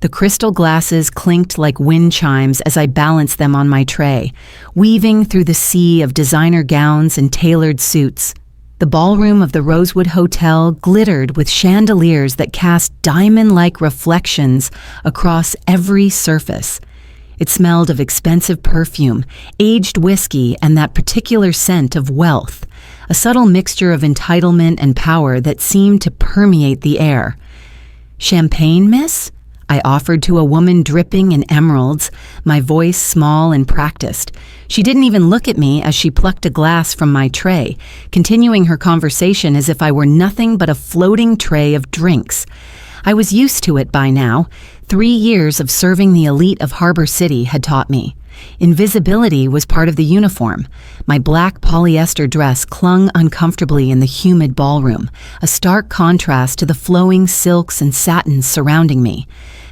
The crystal glasses clinked like wind chimes as I balanced them on my tray, weaving through the sea of designer gowns and tailored suits. The ballroom of the Rosewood Hotel glittered with chandeliers that cast diamond-like reflections across every surface. It smelled of expensive perfume, aged whiskey, and that particular scent of wealth, a subtle mixture of entitlement and power that seemed to permeate the air. "Champagne, miss?" I offered to a woman dripping in emeralds, my voice small and practiced. She didn't even look at me as she plucked a glass from my tray, continuing her conversation as if I were nothing but a floating tray of drinks. I was used to it by now. 3 years of serving the elite of Harbor City had taught me. Invisibility was part of the uniform. My black polyester dress clung uncomfortably in the humid ballroom, a stark contrast to the flowing silks and satins surrounding me.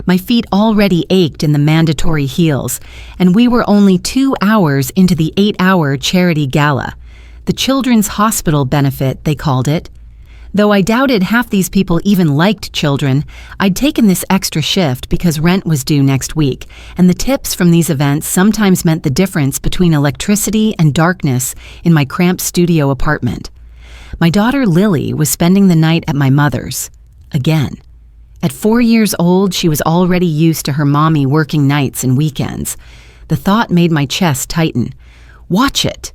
My feet already ached in the mandatory heels, and we were only 2 hours into the 8-hour charity gala. The Children's Hospital benefit, they called it. Though I doubted half these people even liked children, I'd taken this extra shift because rent was due next week, and the tips from these events sometimes meant the difference between electricity and darkness in my cramped studio apartment. My daughter Lily was spending the night at my mother's. Again. At 4 years old, she was already used to her mommy working nights and weekends. The thought made my chest tighten. Watch it!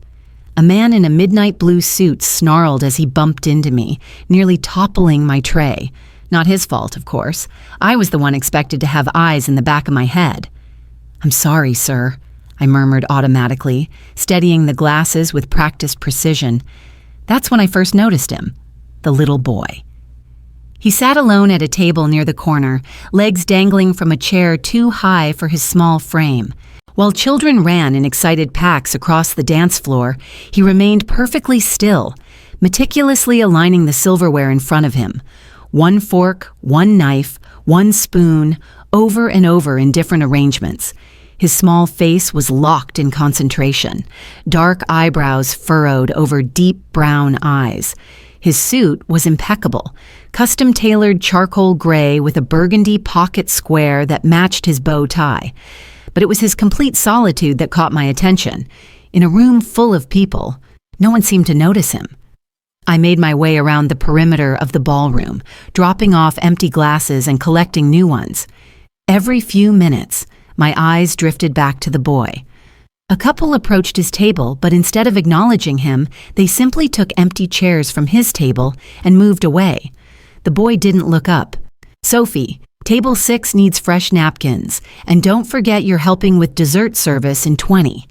A man in a midnight blue suit snarled as he bumped into me, nearly toppling my tray. Not his fault, of course. I was the one expected to have eyes in the back of my head. "I'm sorry, sir," I murmured automatically, steadying the glasses with practiced precision. That's when I first noticed him, the little boy. He sat alone at a table near the corner, legs dangling from a chair too high for his small frame. While children ran in excited packs across the dance floor, he remained perfectly still, meticulously aligning the silverware in front of him. One fork, one knife, one spoon, over and over in different arrangements. His small face was locked in concentration, dark eyebrows furrowed over deep brown eyes. His suit was impeccable, custom-tailored charcoal gray with a burgundy pocket square that matched his bow tie. But it was his complete solitude that caught my attention. In a room full of people, no one seemed to notice him. I made my way around the perimeter of the ballroom, dropping off empty glasses and collecting new ones. Every few minutes, my eyes drifted back to the boy. A couple approached his table, but instead of acknowledging him, they simply took empty chairs from his table and moved away. The boy didn't look up. "Sophie, Table 6 needs fresh napkins, and don't forget you're helping with dessert service in 20.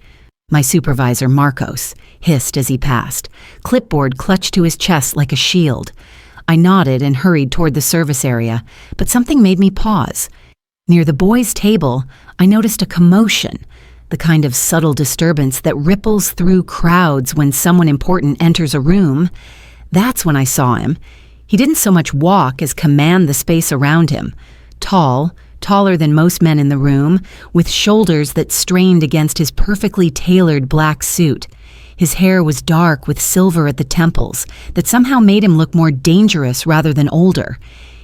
My supervisor, Marcos, hissed as he passed, clipboard clutched to his chest like a shield. I nodded and hurried toward the service area, but something made me pause. Near the boys' table, I noticed a commotion, the kind of subtle disturbance that ripples through crowds when someone important enters a room. That's when I saw him. He didn't so much walk as command the space around him. Tall, taller than most men in the room, with shoulders that strained against his perfectly tailored black suit. His hair was dark with silver at the temples that somehow made him look more dangerous rather than older.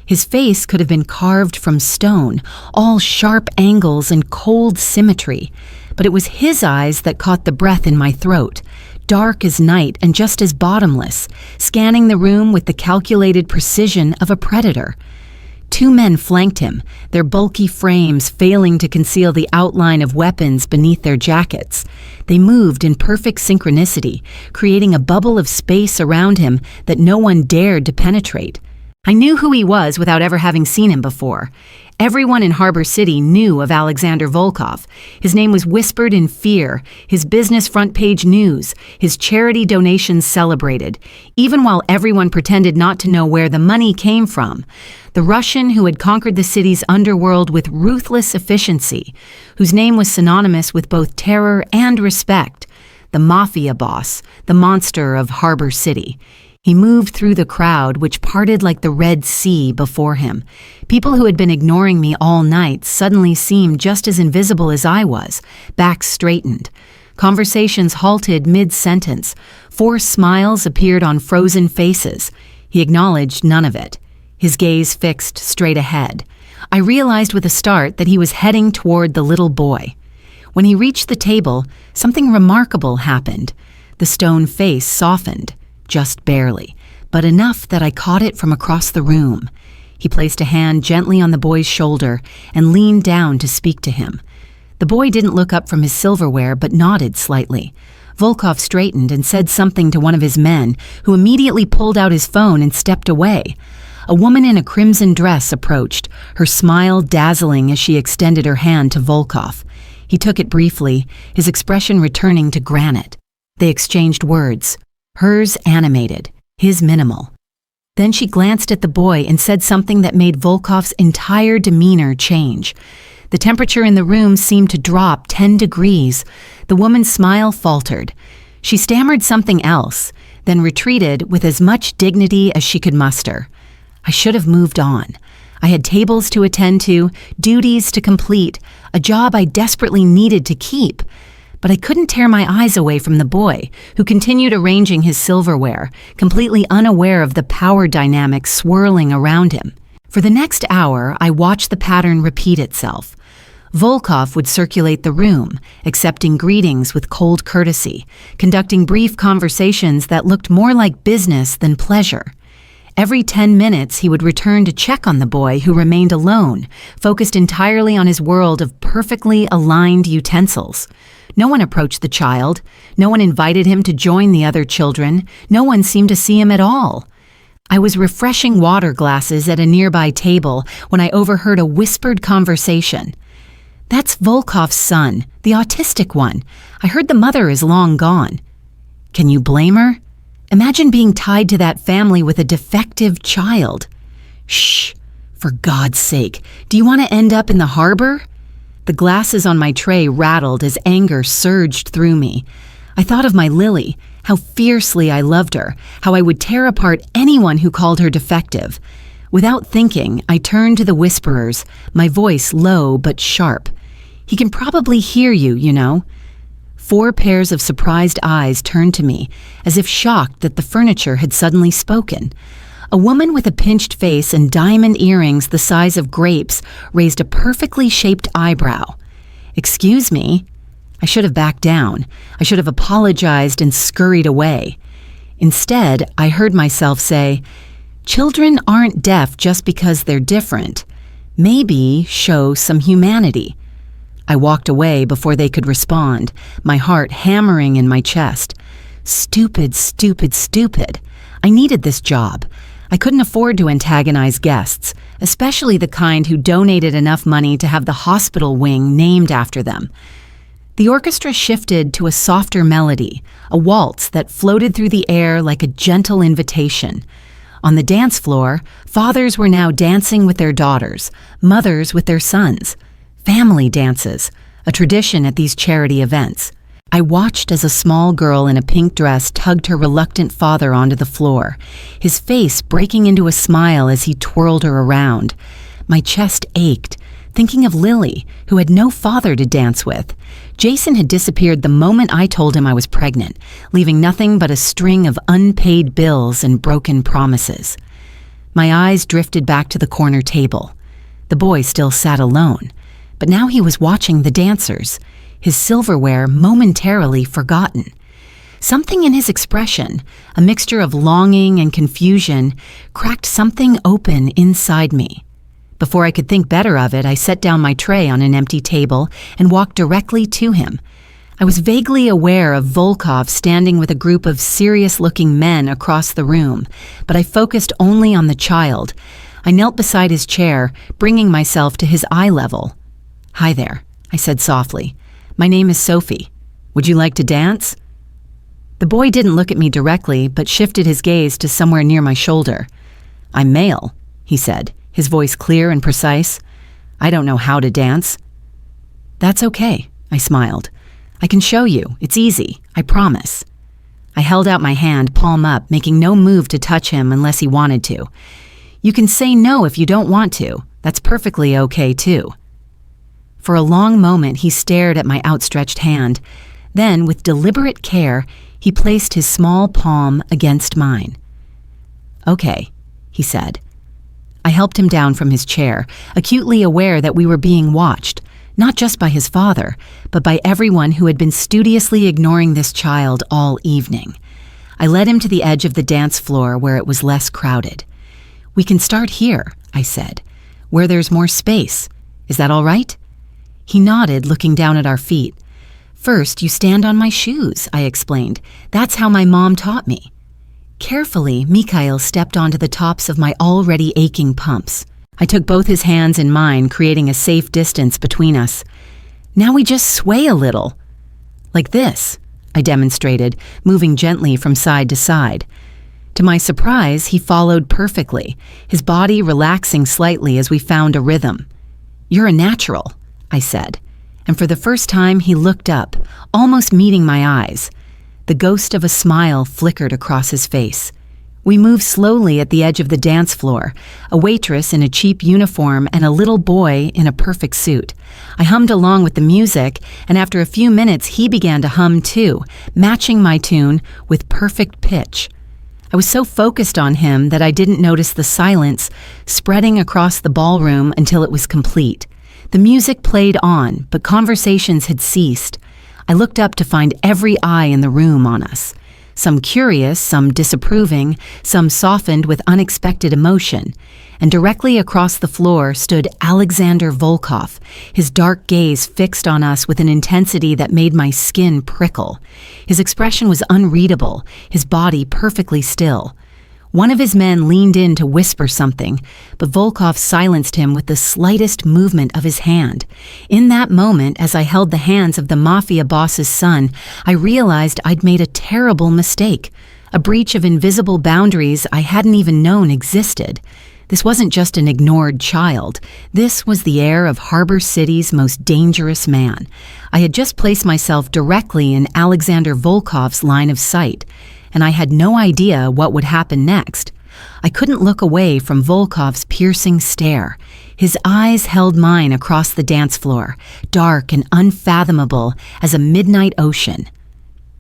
His face could have been carved from stone, all sharp angles and cold symmetry. But it was his eyes that caught the breath in my throat, dark as night and just as bottomless, scanning the room with the calculated precision of a predator. 2 men flanked him, their bulky frames failing to conceal the outline of weapons beneath their jackets. They moved in perfect synchronicity, creating a bubble of space around him that no one dared to penetrate. I knew who he was without ever having seen him before. Everyone in Harbor City knew of Alexander Volkov. His name was whispered in fear, his business front-page news, his charity donations celebrated, even while everyone pretended not to know where the money came from. The Russian who had conquered the city's underworld with ruthless efficiency, whose name was synonymous with both terror and respect. The Mafia Boss, the monster of Harbor City. He moved through the crowd, which parted like the Red Sea before him. People who had been ignoring me all night suddenly seemed just as invisible as I was, backs straightened. Conversations halted mid-sentence. 4 smiles appeared on frozen faces. He acknowledged none of it. His gaze fixed straight ahead. I realized with a start that he was heading toward the little boy. When he reached the table, something remarkable happened. The stone face softened, just barely, but enough that I caught it from across the room. He placed a hand gently on the boy's shoulder and leaned down to speak to him. The boy didn't look up from his silverware but nodded slightly. Volkov straightened and said something to one of his men, who immediately pulled out his phone and stepped away. A woman in a crimson dress approached, her smile dazzling as she extended her hand to Volkov. He took it briefly, his expression returning to granite. They exchanged words, hers animated, his minimal. Then she glanced at the boy and said something that made Volkov's entire demeanor change. The temperature in the room seemed to drop 10 degrees. The woman's smile faltered. She stammered something else, then retreated with as much dignity as she could muster. I should have moved on. I had tables to attend to, duties to complete, a job I desperately needed to keep. But I couldn't tear my eyes away from the boy, who continued arranging his silverware, completely unaware of the power dynamics swirling around him. For the next hour, I watched the pattern repeat itself. Volkov would circulate the room, accepting greetings with cold courtesy, conducting brief conversations that looked more like business than pleasure. Every 10 minutes, he would return to check on the boy, who remained alone, focused entirely on his world of perfectly aligned utensils. No one approached the child. No one invited him to join the other children. No one seemed to see him at all. I was refreshing water glasses at a nearby table when I overheard a whispered conversation. "That's Volkov's son, the autistic one. I heard the mother is long gone." Can you blame her? Imagine being tied to that family with a defective child. Shh, for God's sake, do you want to end up in the harbor? The glasses on my tray rattled as anger surged through me. I thought of my Lily, how fiercely I loved her, how I would tear apart anyone who called her defective. Without thinking, I turned to the whisperers, my voice low but sharp. "He can probably hear you, you know." 4 pairs of surprised eyes turned to me, as if shocked that the furniture had suddenly spoken. A woman with a pinched face and diamond earrings the size of grapes raised a perfectly shaped eyebrow. "Excuse me?" I should have backed down. I should have apologized and scurried away. Instead, I heard myself say, "Children aren't deaf just because they're different. Maybe show some humanity." I walked away before they could respond, my heart hammering in my chest. Stupid, stupid, stupid. I needed this job. I couldn't afford to antagonize guests, especially the kind who donated enough money to have the hospital wing named after them. The orchestra shifted to a softer melody, a waltz that floated through the air like a gentle invitation. On the dance floor, fathers were now dancing with their daughters, mothers with their sons. Family dances, a tradition at these charity events. I watched as a small girl in a pink dress tugged her reluctant father onto the floor, his face breaking into a smile as he twirled her around. My chest ached, thinking of Lily, who had no father to dance with. Jason had disappeared the moment I told him I was pregnant, leaving nothing but a string of unpaid bills and broken promises. My eyes drifted back to the corner table. The boy still sat alone. But now he was watching the dancers, his silverware momentarily forgotten. Something in his expression, a mixture of longing and confusion, cracked something open inside me. Before I could think better of it, I set down my tray on an empty table and walked directly to him. I was vaguely aware of Volkov standing with a group of serious-looking men across the room, but I focused only on the child. I knelt beside his chair, bringing myself to his eye level. "Hi there," I said softly. "My name is Sophie. Would you like to dance?" The boy didn't look at me directly, but shifted his gaze to somewhere near my shoulder. "I'm male," he said, his voice clear and precise. "I don't know how to dance." "That's okay," I smiled. "I can show you. It's easy. I promise." I held out my hand, palm up, making no move to touch him unless he wanted to. "You can say no if you don't want to. That's perfectly okay, too." For a long moment, he stared at my outstretched hand. Then, with deliberate care, he placed his small palm against mine. "Okay," he said. I helped him down from his chair, acutely aware that we were being watched, not just by his father, but by everyone who had been studiously ignoring this child all evening. I led him to the edge of the dance floor where it was less crowded. "We can start here," I said, "where there's more space. Is that all right?" He nodded, looking down at our feet. "First, you stand on my shoes," I explained. "That's how my mom taught me." Carefully, Mikhail stepped onto the tops of my already aching pumps. I took both his hands in mine, creating a safe distance between us. "Now we just sway a little." "Like this," I demonstrated, moving gently from side to side. To my surprise, he followed perfectly, his body relaxing slightly as we found a rhythm. "You're a natural," I said, and for the first time he looked up, almost meeting my eyes. The ghost of a smile flickered across his face. We moved slowly at the edge of the dance floor, a waitress in a cheap uniform and a little boy in a perfect suit. I hummed along with the music, and after a few minutes he began to hum too, matching my tune with perfect pitch. I was so focused on him that I didn't notice the silence spreading across the ballroom until it was complete. The music played on, but conversations had ceased. I looked up to find every eye in the room on us. Some curious, some disapproving, some softened with unexpected emotion. And directly across the floor stood Alexander Volkov, his dark gaze fixed on us with an intensity that made my skin prickle. His expression was unreadable, his body perfectly still. One of his men leaned in to whisper something, but Volkov silenced him with the slightest movement of his hand. In that moment, as I held the hands of the Mafia Boss's son, I realized I'd made a terrible mistake, a breach of invisible boundaries I hadn't even known existed. This wasn't just an ignored child. This was the heir of Harbor City's most dangerous man. I had just placed myself directly in Alexander Volkov's line of sight, and I had no idea what would happen next. I couldn't look away from Volkov's piercing stare. His eyes held mine across the dance floor, dark and unfathomable as a midnight ocean.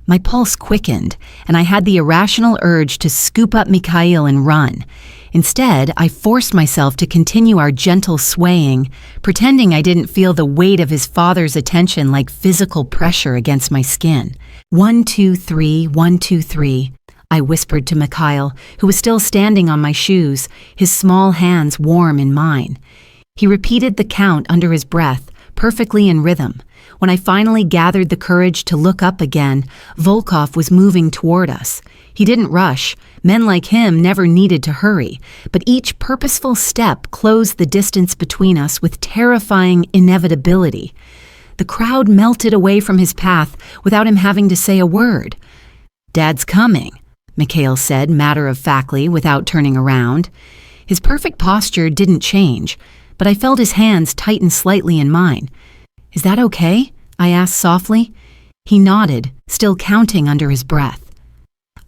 My pulse quickened, and I had the irrational urge to scoop up Mikhail and run. Instead, I forced myself to continue our gentle swaying, pretending I didn't feel the weight of his father's attention like physical pressure against my skin. 1, 2, 3, 1, 2, 3, I whispered to Mikhail, who was still standing on my shoes, his small hands warm in mine. He repeated the count under his breath, perfectly in rhythm. When I finally gathered the courage to look up again, Volkov was moving toward us. He didn't rush. Men like him never needed to hurry, but each purposeful step closed the distance between us with terrifying inevitability. The crowd melted away from his path without him having to say a word. "Dad's coming," Mikhail said matter-of-factly without turning around. His perfect posture didn't change, but I felt his hands tighten slightly in mine. "Is that okay?" I asked softly. He nodded, still counting under his breath.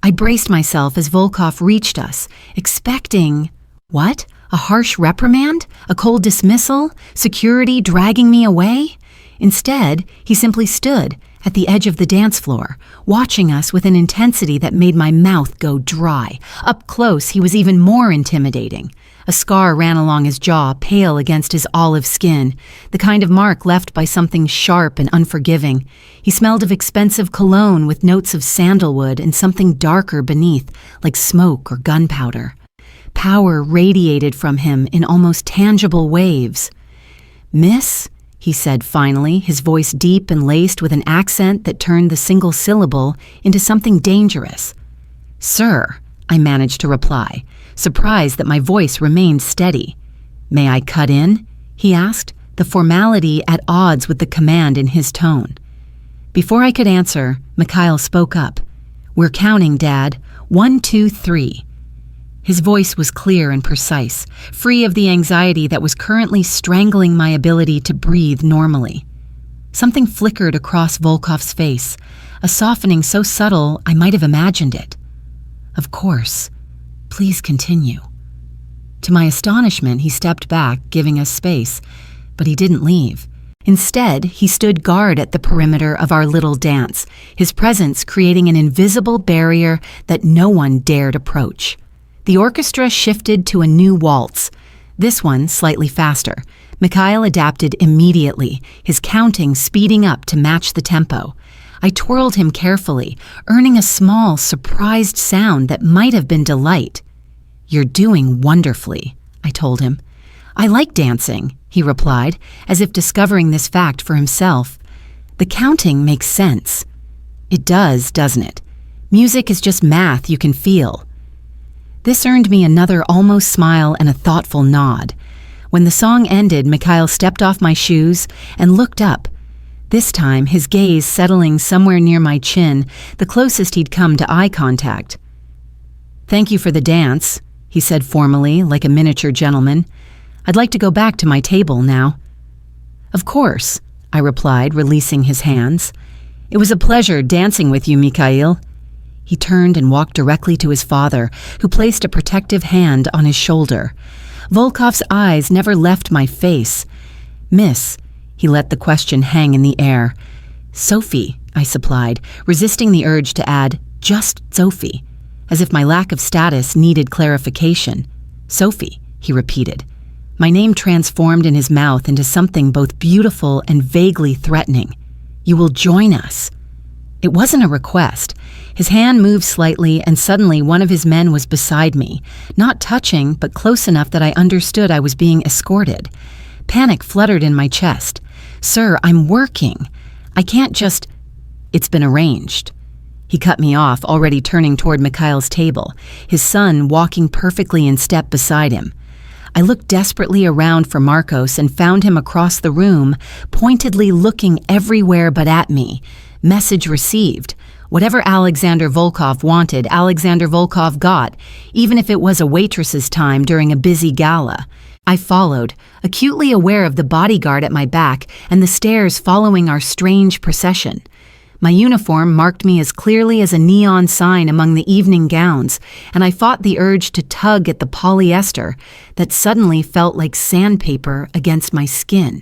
I braced myself as Volkov reached us, expecting, what? A harsh reprimand? A cold dismissal? Security dragging me away? Instead, he simply stood at the edge of the dance floor, watching us with an intensity that made my mouth go dry. Up close, he was even more intimidating. A scar ran along his jaw, pale against his olive skin, the kind of mark left by something sharp and unforgiving. He smelled of expensive cologne with notes of sandalwood and something darker beneath, like smoke or gunpowder. Power radiated from him in almost tangible waves. "Miss?" he said finally, his voice deep and laced with an accent that turned the single syllable into something dangerous. "Sir," I managed to reply, surprised that my voice remained steady. "May I cut in?" he asked, the formality at odds with the command in his tone. Before I could answer, Mikhail spoke up. "We're counting, Dad. 1, 2, 3. His voice was clear and precise, free of the anxiety that was currently strangling my ability to breathe normally. Something flickered across Volkov's face, a softening so subtle I might have imagined it. "Of course. Please continue." To my astonishment, he stepped back, giving us space, but he didn't leave. Instead, he stood guard at the perimeter of our little dance, his presence creating an invisible barrier that no one dared approach. The orchestra shifted to a new waltz. This one slightly faster. Mikhail adapted immediately, his counting speeding up to match the tempo. I twirled him carefully, earning a small, surprised sound that might have been delight. "You're doing wonderfully," I told him. "I like dancing," he replied, as if discovering this fact for himself. "The counting makes sense." "It does, doesn't it? Music is just math you can feel." This earned me another almost smile and a thoughtful nod. When the song ended, Mikhail stepped off my shoes and looked up, this time his gaze settling somewhere near my chin, the closest he'd come to eye contact. "Thank you for the dance," he said formally, like a miniature gentleman. "I'd like to go back to my table now." "Of course," I replied, releasing his hands. "It was a pleasure dancing with you, Mikhail." He turned and walked directly to his father, who placed a protective hand on his shoulder. Volkov's eyes never left my face. "Miss," he let the question hang in the air. "Sophie," I supplied, resisting the urge to add, "just Sophie," as if my lack of status needed clarification. "Sophie," he repeated. My name transformed in his mouth into something both beautiful and vaguely threatening. "You will join us." It wasn't a request. His hand moved slightly, and suddenly one of his men was beside me, not touching, but close enough that I understood I was being escorted. Panic fluttered in my chest. "Sir, I'm working. I can't just—" "It's been arranged." He cut me off, already turning toward Mikhail's table, his son walking perfectly in step beside him. I looked desperately around for Marcos and found him across the room, pointedly looking everywhere but at me. Message received. Whatever Alexander Volkov wanted, Alexander Volkov got, even if it was a waitress's time during a busy gala. I followed, acutely aware of the bodyguard at my back and the stairs following our strange procession. My uniform marked me as clearly as a neon sign among the evening gowns, and I fought the urge to tug at the polyester that suddenly felt like sandpaper against my skin.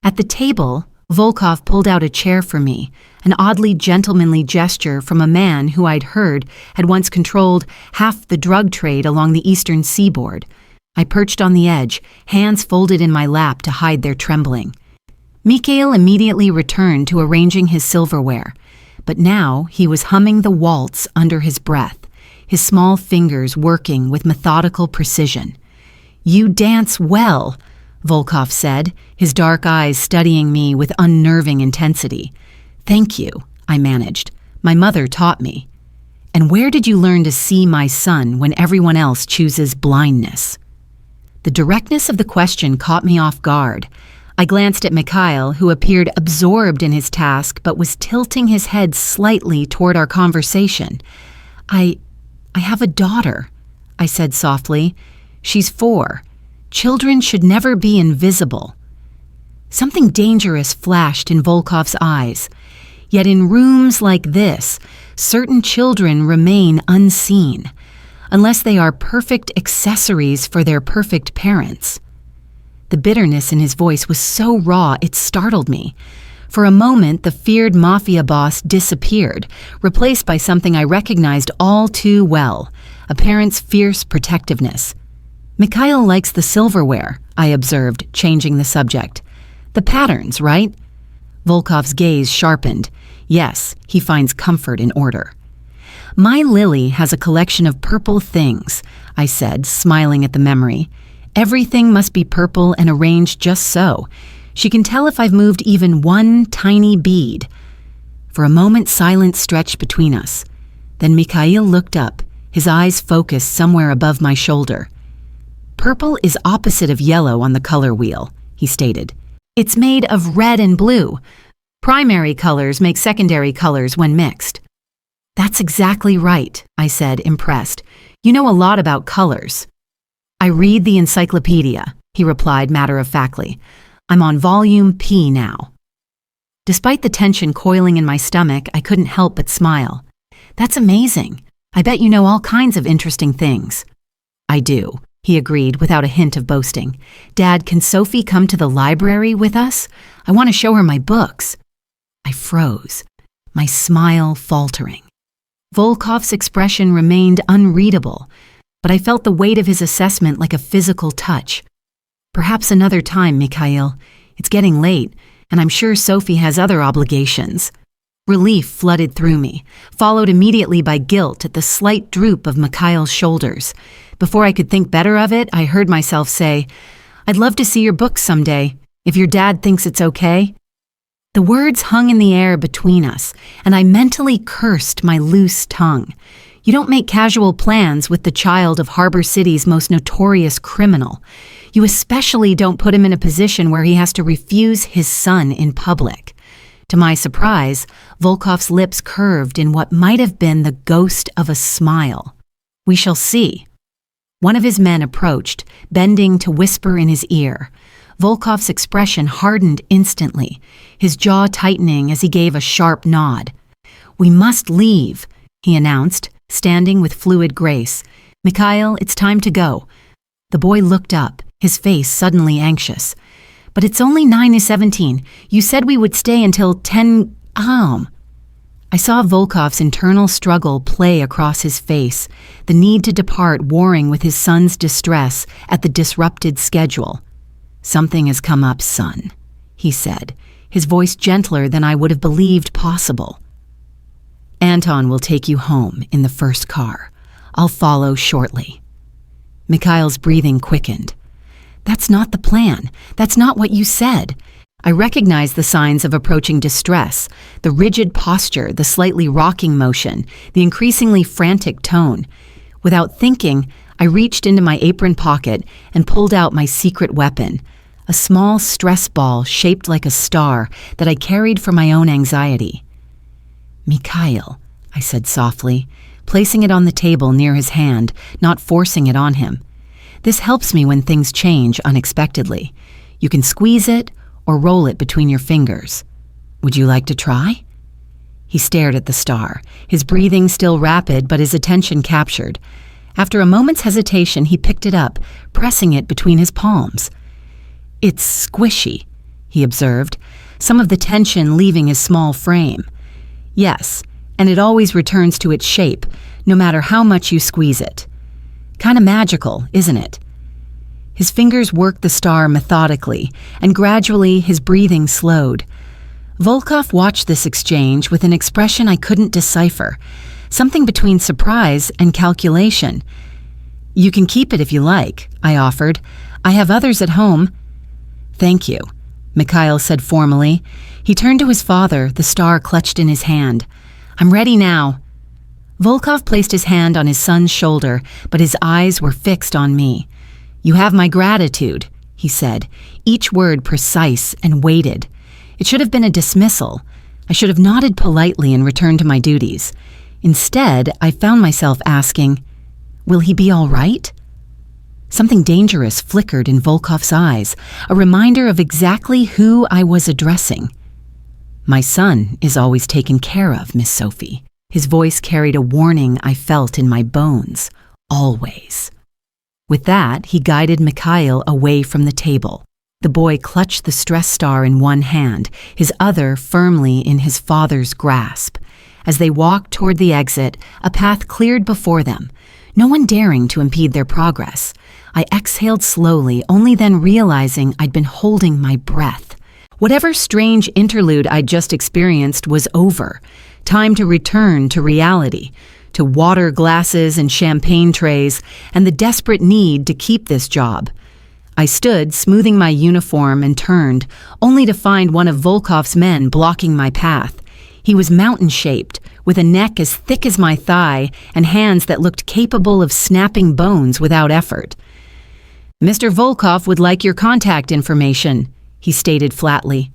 At the table, Volkov pulled out a chair for me, an oddly gentlemanly gesture from a man who I'd heard had once controlled half the drug trade along the eastern seaboard. I perched on the edge, hands folded in my lap to hide their trembling. Mikhail immediately returned to arranging his silverware, but now he was humming the waltz under his breath, his small fingers working with methodical precision. "You dance well," Volkov said, his dark eyes studying me with unnerving intensity. "Thank you," I managed. "My mother taught me." "And where did you learn to see my son when everyone else chooses blindness?" The directness of the question caught me off guard. I glanced at Mikhail, who appeared absorbed in his task but was tilting his head slightly toward our conversation. I have a daughter," I said softly. "She's 4. Children should never be invisible." Something dangerous flashed in Volkov's eyes. Yet in rooms like this, certain children remain unseen, unless they are perfect accessories for their perfect parents. The bitterness in his voice was so raw it startled me. For a moment, the feared Mafia Boss disappeared, replaced by something I recognized all too well, a parent's fierce protectiveness. "Mikhail likes the silverware," I observed, changing the subject. "The patterns, right?" Volkov's gaze sharpened. "Yes, he finds comfort in order." "My Lily has a collection of purple things," I said, smiling at the memory. "Everything must be purple and arranged just so. She can tell if I've moved even one tiny bead." For a moment, silence stretched between us. Then Mikhail looked up, his eyes focused somewhere above my shoulder. "Purple is opposite of yellow on the color wheel," he stated. "It's made of red and blue. Primary colors make secondary colors when mixed." "That's exactly right," I said, impressed. "You know a lot about colors." "I read the encyclopedia," he replied matter-of-factly. "I'm on volume P now." Despite the tension coiling in my stomach, I couldn't help but smile. "That's amazing. I bet you know all kinds of interesting things." "I do," he agreed without a hint of boasting. "Dad, can Sophie come to the library with us? I want to show her my books." I froze, my smile faltering. Volkov's expression remained unreadable. but I felt the weight of his assessment like a physical touch. Perhaps another time, Mikhail. It's getting late, and I'm sure Sophie has other obligations. Relief flooded through me, followed immediately by guilt at the slight droop of Mikhail's shoulders. Before I could think better of it, I heard myself say, "I'd love to see your books someday, if your dad thinks it's okay." The words hung in the air between us, and I mentally cursed my loose tongue. You don't make casual plans with the child of Harbor City's most notorious criminal. You especially don't put him in a position where he has to refuse his son in public. To my surprise, Volkov's lips curved in what might have been the ghost of a smile. "We shall see." One of his men approached, bending to whisper in his ear. Volkov's expression hardened instantly, his jaw tightening as he gave a sharp nod. "We must leave," he announced, standing with fluid grace. "Mikhail, it's time to go." The boy looked up, his face suddenly anxious. "But it's only 9:17. You said we would stay until 10. I saw Volkov's internal struggle play across his face, the need to depart warring with his son's distress at the disrupted schedule. "Something has come up, son," he said, his voice gentler than I would have believed possible. "Anton will take you home in the first car. I'll follow shortly." Mikhail's breathing quickened. "That's not the plan. That's not what you said." I recognized the signs of approaching distress, the rigid posture, the slightly rocking motion, the increasingly frantic tone. Without thinking, I reached into my apron pocket and pulled out my secret weapon, a small stress ball shaped like a star that I carried for my own anxiety. "Mikhail," I said softly, placing it on the table near his hand, not forcing it on him. "This helps me when things change unexpectedly. You can squeeze it or roll it between your fingers. Would you like to try?" He stared at the star, his breathing still rapid but his attention captured. After a moment's hesitation, he picked it up, pressing it between his palms. "It's squishy," he observed, some of the tension leaving his small frame. "Yes, and it always returns to its shape, no matter how much you squeeze it. Kinda magical, isn't it?" His fingers worked the star methodically, and gradually his breathing slowed. Volkov watched this exchange with an expression I couldn't decipher, something between surprise and calculation. "You can keep it if you like," I offered. "I have others at home." "Thank you," Mikhail said formally. He turned to his father, the star clutched in his hand. "I'm ready now." Volkov placed his hand on his son's shoulder, but his eyes were fixed on me. "You have my gratitude," he said, each word precise and weighted. It should have been a dismissal. I should have nodded politely and returned to my duties. Instead, I found myself asking, "Will he be all right?" Something dangerous flickered in Volkov's eyes, a reminder of exactly who I was addressing. "My son is always taken care of, Miss Sophie." His voice carried a warning I felt in my bones. Always. With that, he guided Mikhail away from the table. The boy clutched the stress star in one hand, his other firmly in his father's grasp. As they walked toward the exit, a path cleared before them, no one daring to impede their progress. I exhaled slowly, only then realizing I'd been holding my breath. Whatever strange interlude I'd just experienced was over. Time to return to reality, to water glasses and champagne trays, and the desperate need to keep this job. I stood, smoothing my uniform, and turned, only to find one of Volkov's men blocking my path. He was mountain-shaped, with a neck as thick as my thigh and hands that looked capable of snapping bones without effort. "Mr. Volkov would like your contact information," he stated flatly.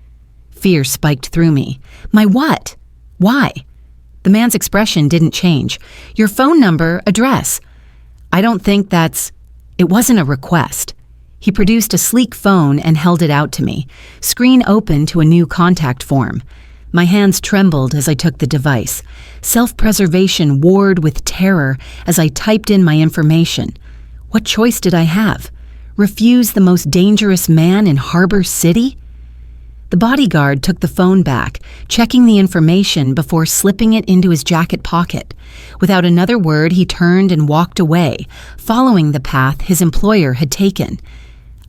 Fear spiked through me. "My what? Why?" The man's expression didn't change. "Your phone number, address." "I don't think that's—" It wasn't a request. He produced a sleek phone and held it out to me, screen open to a new contact form. My hands trembled as I took the device. Self-preservation warred with terror as I typed in my information. What choice did I have? Refuse the most dangerous man in Harbor City? The bodyguard took the phone back, checking the information before slipping it into his jacket pocket. Without another word, he turned and walked away, following the path his employer had taken.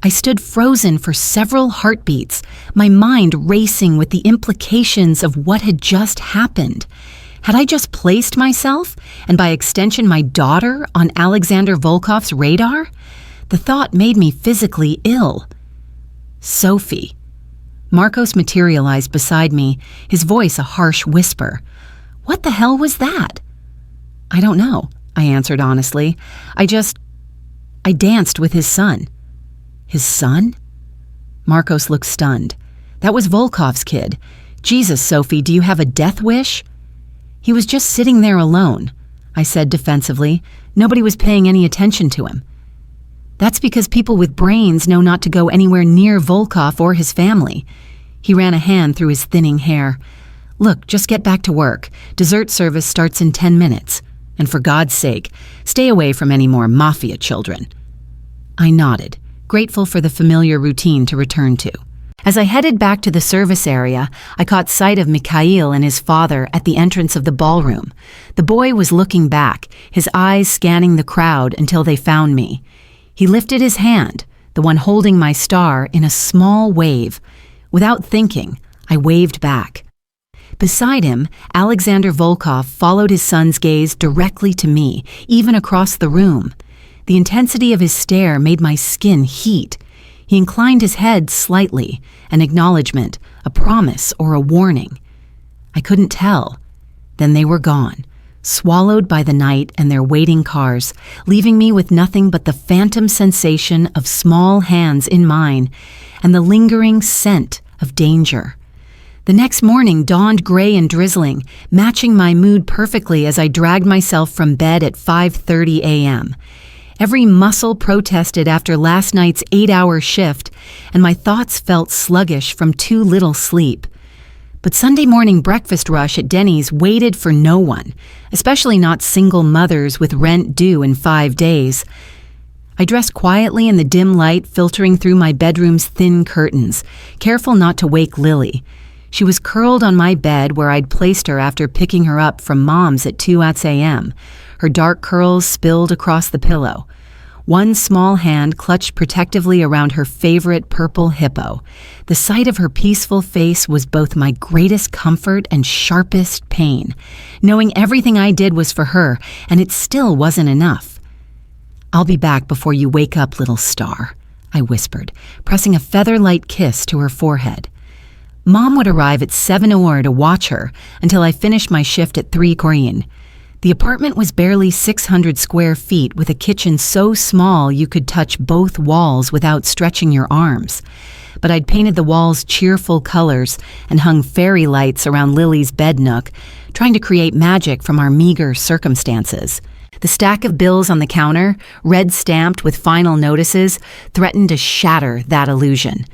I stood frozen for several heartbeats, my mind racing with the implications of what had just happened. Had I just placed myself, and by extension my daughter, on Alexander Volkov's radar? The thought made me physically ill. Sophie. Marcos materialized beside me, his voice a harsh whisper. What the hell was that? I don't know, I answered honestly. I danced with his son. His son? Marcos looked stunned. That was Volkov's kid. Jesus, Sophie, do you have a death wish? He was just sitting there alone, I said defensively. Nobody was paying any attention to him. That's because people with brains know not to go anywhere near Volkov or his family. He ran a hand through his thinning hair. Look, just get back to work. Dessert service starts in 10 minutes. And for God's sake, stay away from any more mafia children. I nodded, grateful for the familiar routine to return to. As I headed back to the service area, I caught sight of Mikhail and his father at the entrance of the ballroom. The boy was looking back, his eyes scanning the crowd until they found me. He lifted his hand, the one holding my star, in a small wave. Without thinking, I waved back. Beside him, Alexander Volkov followed his son's gaze directly to me, even across the room. The intensity of his stare made my skin heat. He inclined his head slightly, an acknowledgement, a promise, or a warning. I couldn't tell. Then they were gone, swallowed by the night and their waiting cars, leaving me with nothing but the phantom sensation of small hands in mine and the lingering scent of danger. The next morning dawned gray and drizzling, matching my mood perfectly as I dragged myself from bed at 5:30 a.m. Every muscle protested after last night's 8-hour shift, and my thoughts felt sluggish from too little sleep. But Sunday morning breakfast rush at Denny's waited for no one, especially not single mothers with rent due in 5 days. I dressed quietly in the dim light filtering through my bedroom's thin curtains, careful not to wake Lily. She was curled on my bed where I'd placed her after picking her up from Mom's at 2 a.m., her dark curls spilled across the pillow. One small hand clutched protectively around her favorite purple hippo. The sight of her peaceful face was both my greatest comfort and sharpest pain, knowing everything I did was for her, and it still wasn't enough. "I'll be back before you wake up, little star," I whispered, pressing a feather-light kiss to her forehead. Mom would arrive at 7 to watch her until I finished my shift at 3 Korean. The apartment was barely 600 square feet with a kitchen so small you could touch both walls without stretching your arms. But I'd painted the walls cheerful colors and hung fairy lights around Lily's bed nook, trying to create magic from our meager circumstances. The stack of bills on the counter, red stamped with final notices, threatened to shatter that illusion.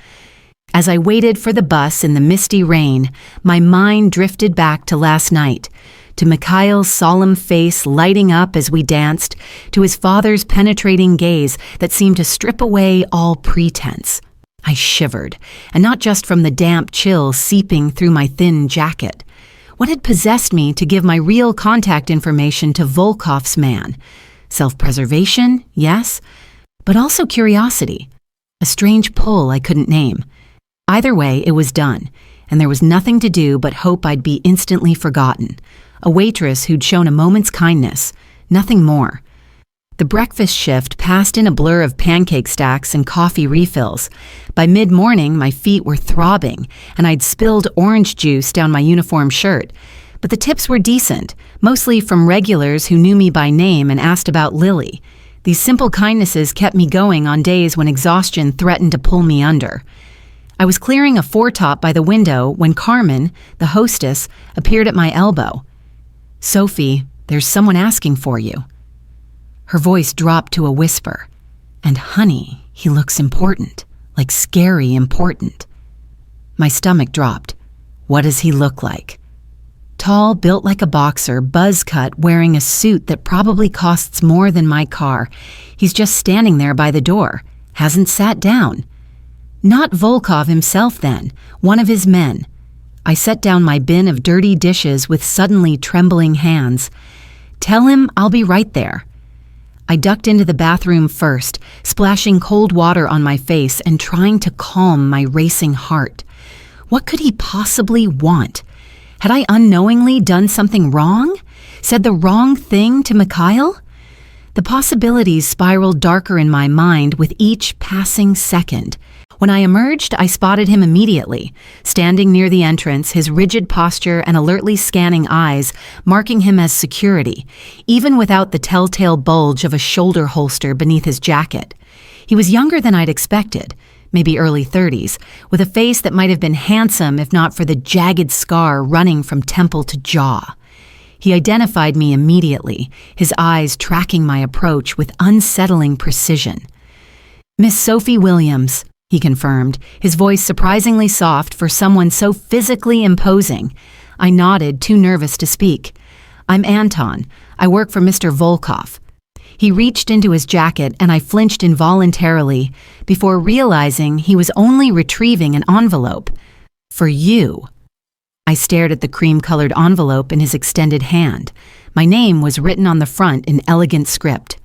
As I waited for the bus in the misty rain, my mind drifted back to last night, to Mikhail's solemn face lighting up as we danced, to his father's penetrating gaze that seemed to strip away all pretense. I shivered, and not just from the damp chill seeping through my thin jacket. What had possessed me to give my real contact information to Volkov's man? Self-preservation, yes, but also curiosity, a strange pull I couldn't name. Either way, it was done, and there was nothing to do but hope I'd be instantly forgotten. A waitress who'd shown a moment's kindness, nothing more. The breakfast shift passed in a blur of pancake stacks and coffee refills. By mid-morning, my feet were throbbing, and I'd spilled orange juice down my uniform shirt. But the tips were decent, mostly from regulars who knew me by name and asked about Lily. These simple kindnesses kept me going on days when exhaustion threatened to pull me under. I was clearing a foretop by the window when Carmen, the hostess, appeared at my elbow. "Sophie, there's someone asking for you." Her voice dropped to a whisper. "And honey, he looks important, like scary important." My stomach dropped. What does he look like? Tall, built like a boxer, buzz cut, wearing a suit that probably costs more than my car. He's just standing there by the door, hasn't sat down. Not Volkov himself then, one of his men. I set down my bin of dirty dishes with suddenly trembling hands. Tell him I'll be right there. I ducked into the bathroom first, splashing cold water on my face and trying to calm my racing heart. What could he possibly want? Had I unknowingly done something wrong? Said the wrong thing to Mikhail? The possibilities spiraled darker in my mind with each passing second. When I emerged, I spotted him immediately, standing near the entrance, his rigid posture and alertly scanning eyes marking him as security, even without the telltale bulge of a shoulder holster beneath his jacket. He was younger than I'd expected, maybe early 30s, with a face that might have been handsome if not for the jagged scar running from temple to jaw. He identified me immediately, his eyes tracking my approach with unsettling precision. "Miss Sophie Williams," he confirmed, his voice surprisingly soft for someone so physically imposing. I nodded, too nervous to speak. "I'm Anton. I work for Mr. Volkov." He reached into his jacket and I flinched involuntarily before realizing he was only retrieving an envelope. "For you." I stared at the cream-colored envelope in his extended hand. My name was written on the front in elegant script.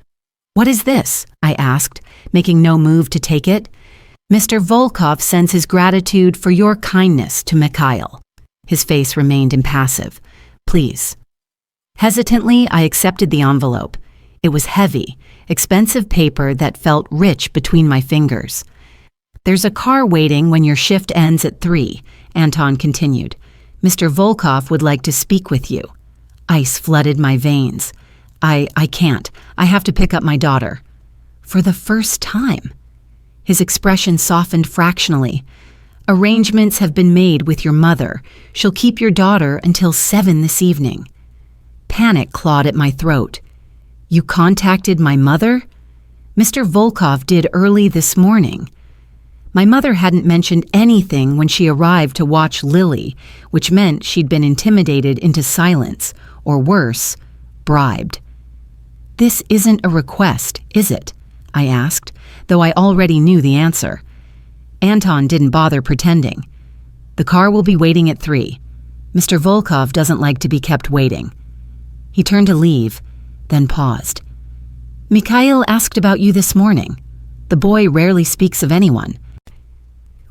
"What is this?" I asked, making no move to take it. "Mr. Volkov sends his gratitude for your kindness to Mikhail." His face remained impassive. "Please." Hesitantly, I accepted the envelope. It was heavy, expensive paper that felt rich between my fingers. "There's a car waiting when your shift ends at 3, Anton continued. "Mr. Volkov would like to speak with you." Ice flooded my veins. I can't. I have to pick up my daughter." For the first time. His expression softened fractionally. "Arrangements have been made with your mother. She'll keep your daughter until 7 this evening." Panic clawed at my throat. "You contacted my mother?" "Mr. Volkov did early this morning." My mother hadn't mentioned anything when she arrived to watch Lily, which meant she'd been intimidated into silence, or worse, bribed. "This isn't a request, is it?" I asked, though I already knew the answer. Anton didn't bother pretending. "The car will be waiting at 3. Mr. Volkov doesn't like to be kept waiting." He turned to leave, then paused. "Mikhail asked about you this morning. The boy rarely speaks of anyone."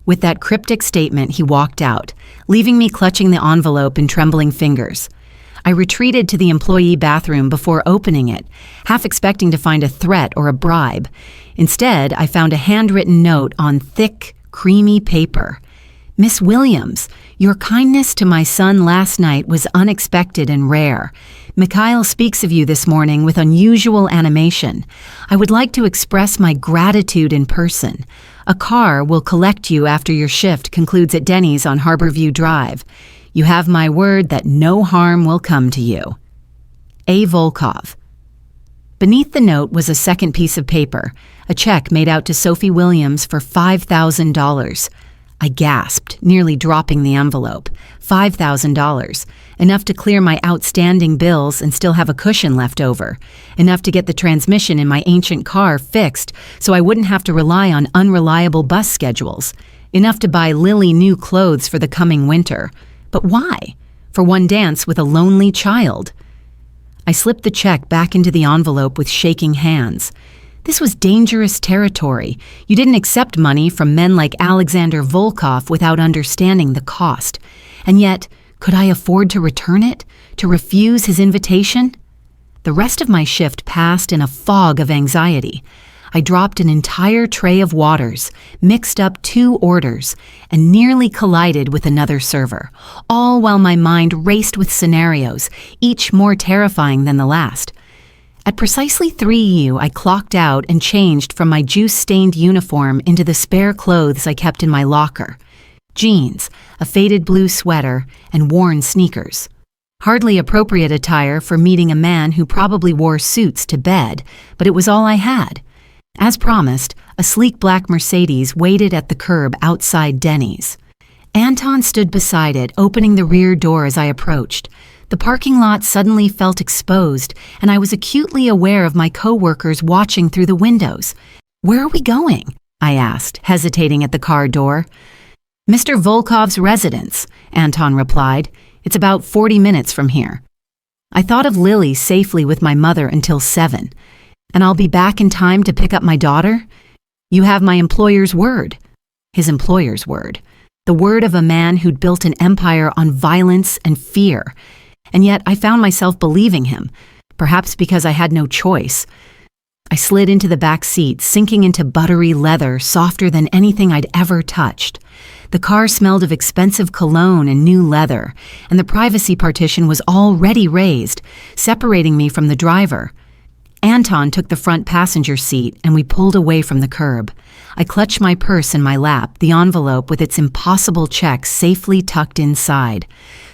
With that cryptic statement, he walked out, leaving me clutching the envelope in trembling fingers. I retreated to the employee bathroom before opening it, half expecting to find a threat or a bribe. Instead, I found a handwritten note on thick, creamy paper. "Miss Williams, your kindness to my son last night was unexpected and rare. Mikhail speaks of you this morning with unusual animation. I would like to express my gratitude in person. A car will collect you after your shift concludes at Denny's on Harborview Drive. You have my word that no harm will come to you. A. Volkov." Beneath the note was a second piece of paper, a check made out to Sophie Williams for $5,000. I gasped, nearly dropping the envelope. $5,000, enough to clear my outstanding bills and still have a cushion left over, enough to get the transmission in my ancient car fixed so I wouldn't have to rely on unreliable bus schedules, enough to buy Lily new clothes for the coming winter. But why? For one dance with a lonely child. I slipped the check back into the envelope with shaking hands. This was dangerous territory. You didn't accept money from men like Alexander Volkov without understanding the cost. And yet, could I afford to return it? To refuse his invitation? The rest of my shift passed in a fog of anxiety. I dropped an entire tray of waters, mixed up 2 orders, and nearly collided with another server, all while my mind raced with scenarios, each more terrifying than the last. At precisely 3 U, I clocked out and changed from my juice-stained uniform into the spare clothes I kept in my locker. Jeans, a faded blue sweater, and worn sneakers. Hardly appropriate attire for meeting a man who probably wore suits to bed, but it was all I had. As promised, a sleek black Mercedes waited at the curb outside Denny's. Anton stood beside it, opening the rear door as I approached. The parking lot suddenly felt exposed, and I was acutely aware of my coworkers watching through the windows. "Where are we going?" I asked, hesitating at the car door. Mr. Volkov's residence, Anton replied. It's about 40 minutes from here. I thought of Lily safely with my mother until 7. And I'll be back in time to pick up my daughter? You have my employer's word. His employer's word. The word of a man who'd built an empire on violence and fear. And yet I found myself believing him, perhaps because I had no choice. I slid into the back seat, sinking into buttery leather softer than anything I'd ever touched. The car smelled of expensive cologne and new leather, and the privacy partition was already raised, separating me from the driver. Anton took the front passenger seat, and we pulled away from the curb. I clutched my purse in my lap, the envelope with its impossible check safely tucked inside.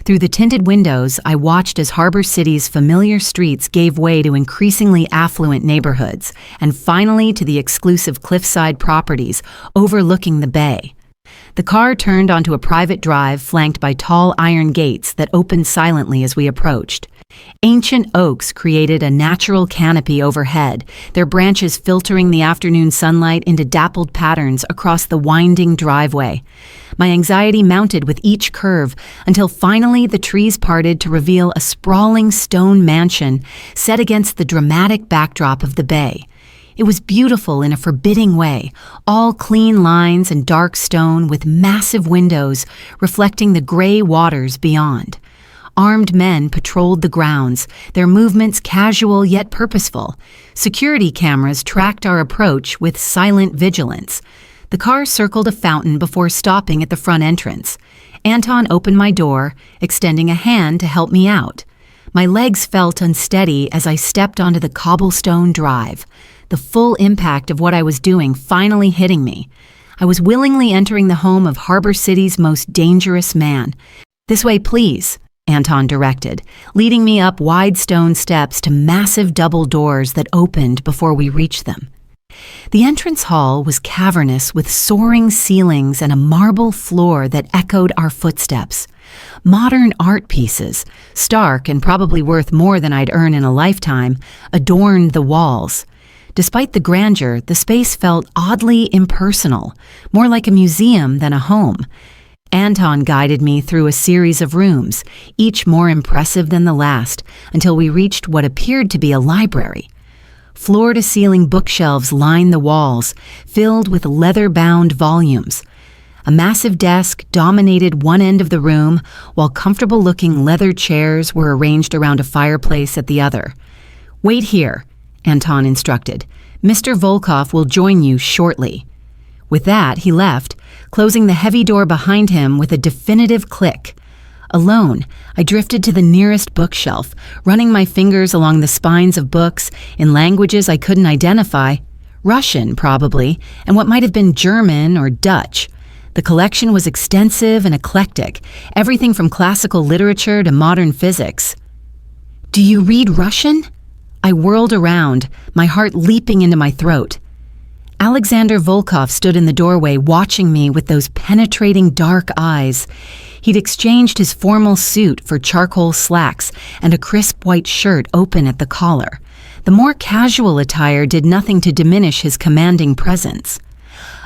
Through the tinted windows, I watched as Harbor City's familiar streets gave way to increasingly affluent neighborhoods, and finally to the exclusive cliffside properties overlooking the bay. The car turned onto a private drive flanked by tall iron gates that opened silently as we approached. Ancient oaks created a natural canopy overhead, their branches filtering the afternoon sunlight into dappled patterns across the winding driveway. My anxiety mounted with each curve until finally the trees parted to reveal a sprawling stone mansion set against the dramatic backdrop of the bay. It was beautiful in a forbidding way, all clean lines and dark stone with massive windows reflecting the gray waters beyond. Armed men patrolled the grounds, their movements casual yet purposeful. Security cameras tracked our approach with silent vigilance. The car circled a fountain before stopping at the front entrance. Anton opened my door, extending a hand to help me out. My legs felt unsteady as I stepped onto the cobblestone drive, the full impact of what I was doing finally hitting me. I was willingly entering the home of Harbor City's most dangerous man. "This way, please," Anton directed, leading me up wide stone steps to massive double doors that opened before we reached them. The entrance hall was cavernous with soaring ceilings and a marble floor that echoed our footsteps. Modern art pieces, stark and probably worth more than I'd earn in a lifetime, adorned the walls. Despite the grandeur, the space felt oddly impersonal, more like a museum than a home. Anton guided me through a series of rooms, each more impressive than the last, until we reached what appeared to be a library. Floor-to-ceiling bookshelves lined the walls, filled with leather-bound volumes. A massive desk dominated one end of the room, while comfortable-looking leather chairs were arranged around a fireplace at the other. "Wait here," Anton instructed. "Mr. Volkov will join you shortly." With that, he left, closing the heavy door behind him with a definitive click. Alone, I drifted to the nearest bookshelf, running my fingers along the spines of books in languages I couldn't identify. Russian, probably, and what might have been German or Dutch. The collection was extensive and eclectic, everything from classical literature to modern physics. "Do you read Russian?" I whirled around, my heart leaping into my throat. Alexander Volkov stood in the doorway watching me with those penetrating dark eyes. He'd exchanged his formal suit for charcoal slacks and a crisp white shirt open at the collar. The more casual attire did nothing to diminish his commanding presence.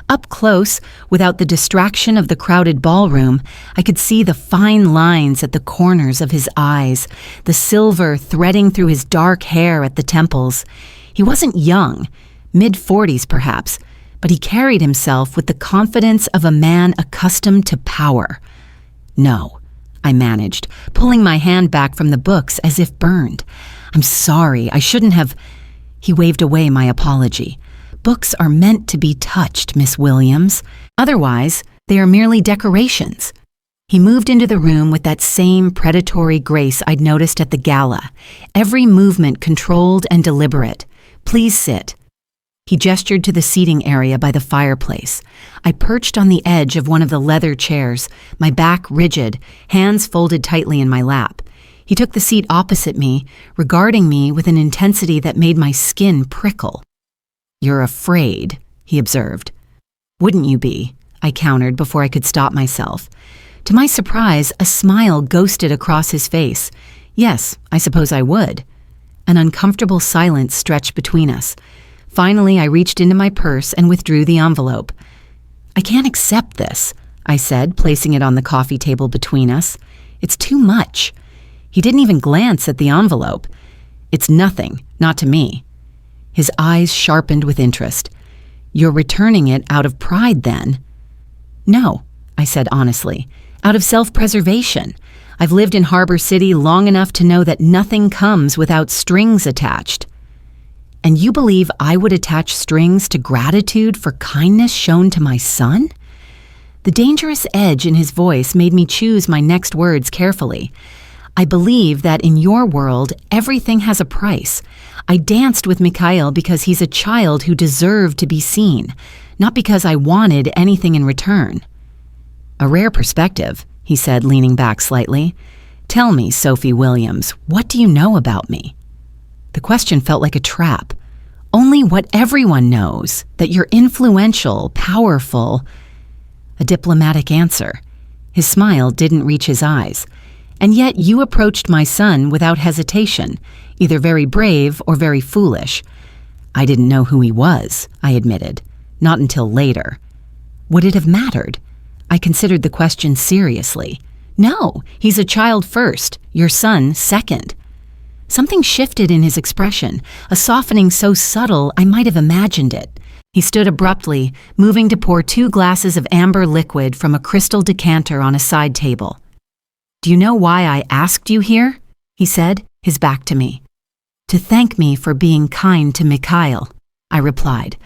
Up close, without the distraction of the crowded ballroom, I could see the fine lines at the corners of his eyes, the silver threading through his dark hair at the temples. He wasn't young, mid-40s perhaps, but he carried himself with the confidence of a man accustomed to power. "No," I managed, pulling my hand back from the books as if burned. "I'm sorry, I shouldn't have—" He waved away my apology. "Books are meant to be touched, Miss Williams. Otherwise, they are merely decorations." He moved into the room with that same predatory grace I'd noticed at the gala, every movement controlled and deliberate. "Please sit." He gestured to the seating area by the fireplace. I perched on the edge of one of the leather chairs, my back rigid, hands folded tightly in my lap. He took the seat opposite me, regarding me with an intensity that made my skin prickle. "You're afraid," he observed. "Wouldn't you be?" I countered before I could stop myself. To my surprise, a smile ghosted across his face. "Yes, I suppose I would." An uncomfortable silence stretched between us. Finally, I reached into my purse and withdrew the envelope. "I can't accept this," I said, placing it on the coffee table between us. "It's too much." He didn't even glance at the envelope. "It's nothing, not to me." His eyes sharpened with interest. "You're returning it out of pride, then?" "No," I said honestly, "out of self-preservation. I've lived in Harbor City long enough to know that nothing comes without strings attached." "And you believe I would attach strings to gratitude for kindness shown to my son?" The dangerous edge in his voice made me choose my next words carefully. "I believe that in your world, everything has a price. I danced with Mikhail because he's a child who deserved to be seen, not because I wanted anything in return." "A rare perspective," he said, leaning back slightly. "Tell me, Sophie Williams, what do you know about me?" The question felt like a trap. "Only what everyone knows, that you're influential, powerful." A diplomatic answer. His smile didn't reach his eyes. "And yet you approached my son without hesitation, either very brave or very foolish." "I didn't know who he was," I admitted. "Not until later." Would it have mattered? I considered the question seriously. "No, he's a child first, your son second." Something shifted in his expression, a softening so subtle I might have imagined it. He stood abruptly, moving to pour 2 glasses of amber liquid from a crystal decanter on a side table. "Do you know why I asked you here?" he said, his back to me. "To thank me for being kind to Mikhail," I replied,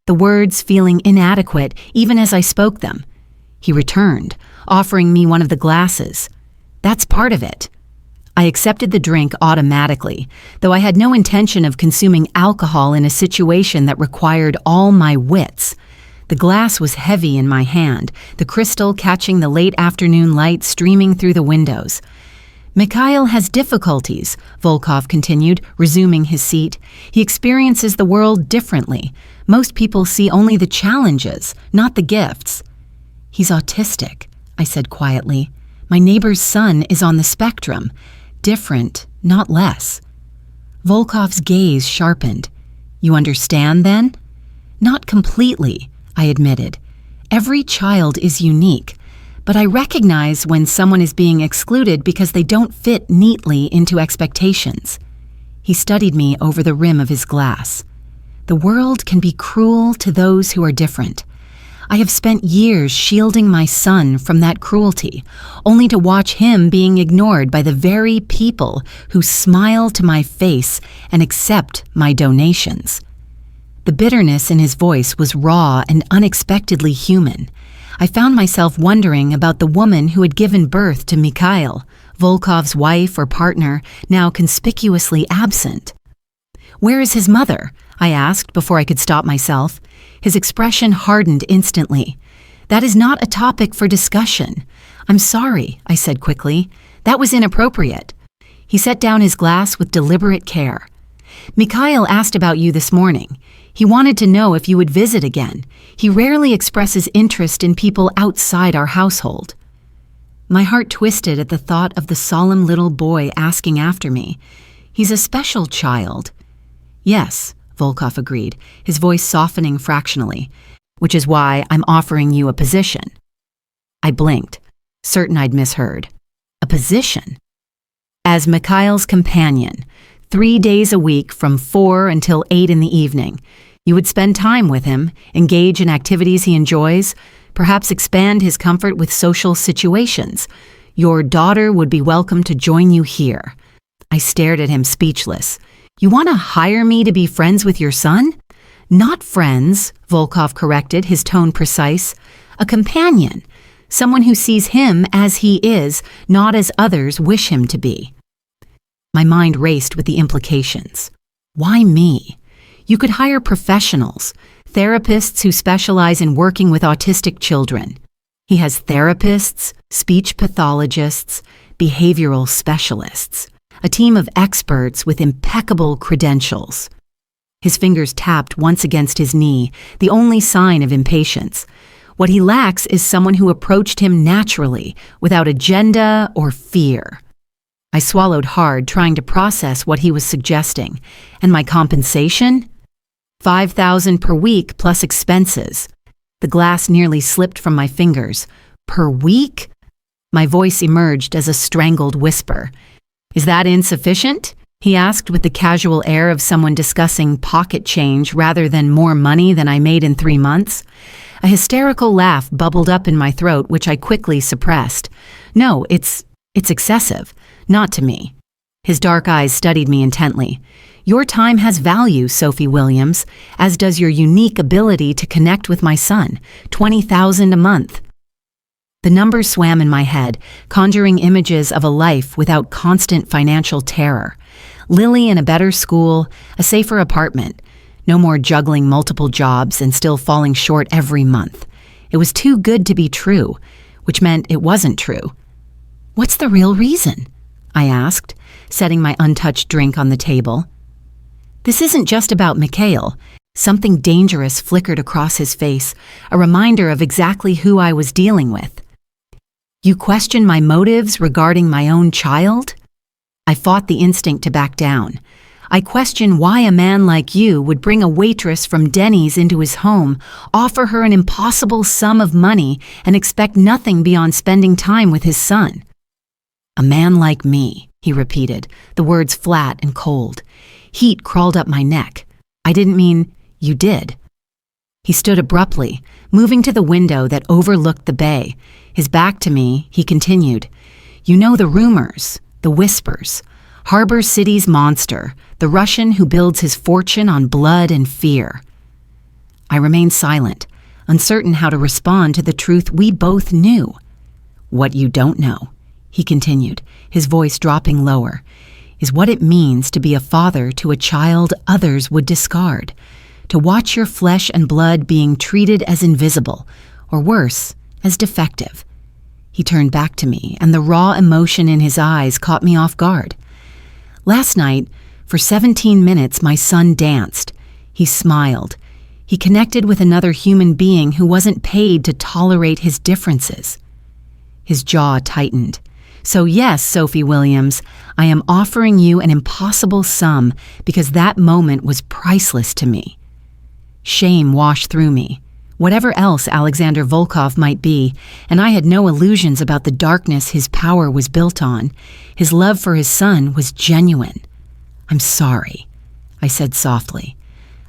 the words feeling inadequate even as I spoke them. He returned, offering me one of the glasses. "That's part of it." I accepted the drink automatically, though I had no intention of consuming alcohol in a situation that required all my wits. The glass was heavy in my hand, the crystal catching the late afternoon light streaming through the windows. "Mikhail has difficulties," Volkov continued, resuming his seat. "He experiences the world differently. Most people see only the challenges, not the gifts." "He's autistic," I said quietly. "My neighbor's son is on the spectrum. Different, not less." Volkov's gaze sharpened. "You understand, then?" "Not completely," I admitted. "Every child is unique, but I recognize when someone is being excluded because they don't fit neatly into expectations." He studied me over the rim of his glass. "The world can be cruel to those who are different. I have spent years shielding my son from that cruelty, only to watch him being ignored by the very people who smile to my face and accept my donations." The bitterness in his voice was raw and unexpectedly human. I found myself wondering about the woman who had given birth to Mikhail, Volkov's wife or partner, now conspicuously absent. "Where is his mother?" I asked before I could stop myself. His expression hardened instantly. "That is not a topic for discussion." "I'm sorry," I said quickly. "That was inappropriate." He set down his glass with deliberate care. "Mikhail asked about you this morning. He wanted to know if you would visit again. He rarely expresses interest in people outside our household." My heart twisted at the thought of the solemn little boy asking after me. "He's a special child." "Yes," Volkov agreed, his voice softening fractionally, "which is why I'm offering you a position." I blinked, certain I'd misheard. A position? As Mikhail's companion, 3 days a week from 4 until 8 in the evening. You would spend time with him, engage in activities he enjoys, perhaps expand his comfort with social situations. Your daughter would be welcome to join you here. I stared at him speechless. "You want to hire me to be friends with your son?" "Not friends," Volkov corrected, his tone precise. "A companion, someone who sees him as he is, not as others wish him to be." My mind raced with the implications. Why me? You could hire professionals, therapists who specialize in working with autistic children. He has therapists, speech pathologists, behavioral specialists, a team of experts with impeccable credentials. His fingers tapped once against his knee, the only sign of impatience. What he lacks is someone who approached him naturally, without agenda or fear. I swallowed hard, trying to process what he was suggesting. And my compensation? $5,000 per week plus expenses. The glass nearly slipped from my fingers. Per week? My voice emerged as a strangled whisper. Is that insufficient? He asked with the casual air of someone discussing pocket change rather than more money than I made in 3 months. A hysterical laugh bubbled up in my throat, which I quickly suppressed. No, it's excessive. Not to me. His dark eyes studied me intently. Your time has value, Sophie Williams, as does your unique ability to connect with my son. $20,000 a month. The number swam in my head, conjuring images of a life without constant financial terror. Lily in a better school, a safer apartment. No more juggling multiple jobs and still falling short every month. It was too good to be true, which meant it wasn't true. What's the real reason? I asked, setting my untouched drink on the table. This isn't just about Mikhail. Something dangerous flickered across his face, a reminder of exactly who I was dealing with. You question my motives regarding my own child? I fought the instinct to back down. I question why a man like you would bring a waitress from Denny's into his home, offer her an impossible sum of money, and expect nothing beyond spending time with his son. A man like me, he repeated, the words flat and cold. Heat crawled up my neck. I didn't mean, you did. He stood abruptly, moving to the window that overlooked the bay. His back to me, he continued, You know the rumors, the whispers. Harbor City's monster, the Russian who builds his fortune on blood and fear. I remained silent, uncertain how to respond to the truth we both knew. What you don't know, he continued, his voice dropping lower, is what it means to be a father to a child others would discard, to watch your flesh and blood being treated as invisible, or worse, as defective. He turned back to me, and the raw emotion in his eyes caught me off guard. Last night, for 17 minutes, my son danced. He smiled. He connected with another human being who wasn't paid to tolerate his differences. His jaw tightened. So yes, Sophie Williams, I am offering you an impossible sum because that moment was priceless to me. Shame washed through me. Whatever else Alexander Volkov might be, and I had no illusions about the darkness his power was built on. His love for his son was genuine. I'm sorry, I said softly.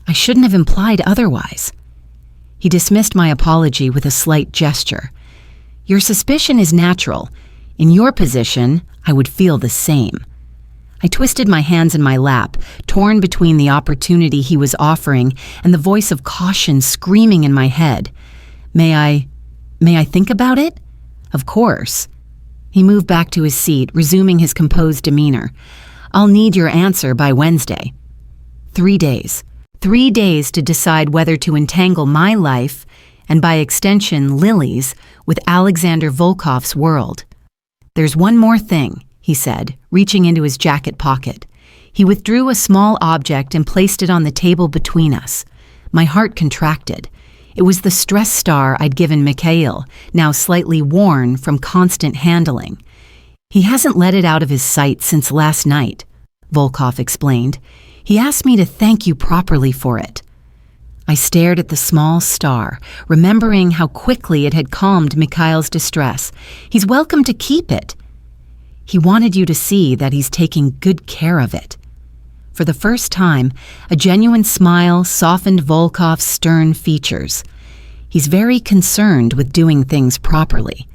I shouldn't have implied otherwise. He dismissed my apology with a slight gesture. Your suspicion is natural. In your position, I would feel the same. I twisted my hands in my lap, torn between the opportunity he was offering and the voice of caution screaming in my head. May I think about it? Of course. He moved back to his seat, resuming his composed demeanor. I'll need your answer by Wednesday. 3 days. 3 days to decide whether to entangle my life, and by extension Lily's, with Alexander Volkov's world. There's one more thing, he said, reaching into his jacket pocket. He withdrew a small object and placed it on the table between us. My heart contracted. It was the stress star I'd given Mikhail, now slightly worn from constant handling. He hasn't let it out of his sight since last night, Volkov explained. He asked me to thank you properly for it. I stared at the small star, remembering how quickly it had calmed Mikhail's distress. He's welcome to keep it. He wanted you to see that he's taking good care of it. For the first time, a genuine smile softened Volkov's stern features. He's very concerned with doing things properly.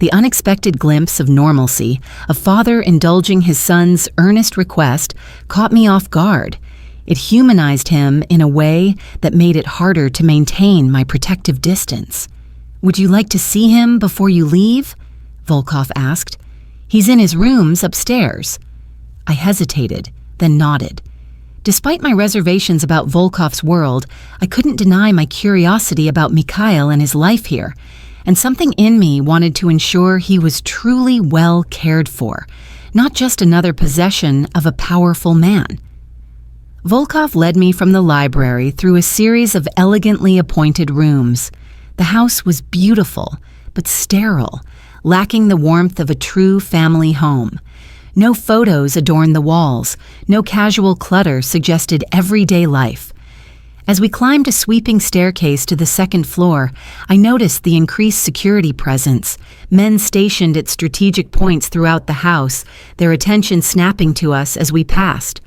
The unexpected glimpse of normalcy, a father indulging his son's earnest request, caught me off guard. It humanized him in a way that made it harder to maintain my protective distance. Would you like to see him before you leave? Volkov asked. He's in his rooms upstairs. I hesitated, then nodded. Despite my reservations about Volkov's world, I couldn't deny my curiosity about Mikhail and his life here, and something in me wanted to ensure he was truly well cared for, not just another possession of a powerful man. Volkov led me from the library through a series of elegantly appointed rooms. The house was beautiful, but sterile, lacking the warmth of a true family home. No photos adorned the walls, no casual clutter suggested everyday life. As we climbed a sweeping staircase to the second floor, I noticed the increased security presence, men stationed at strategic points throughout the house, their attention snapping to us as we passed.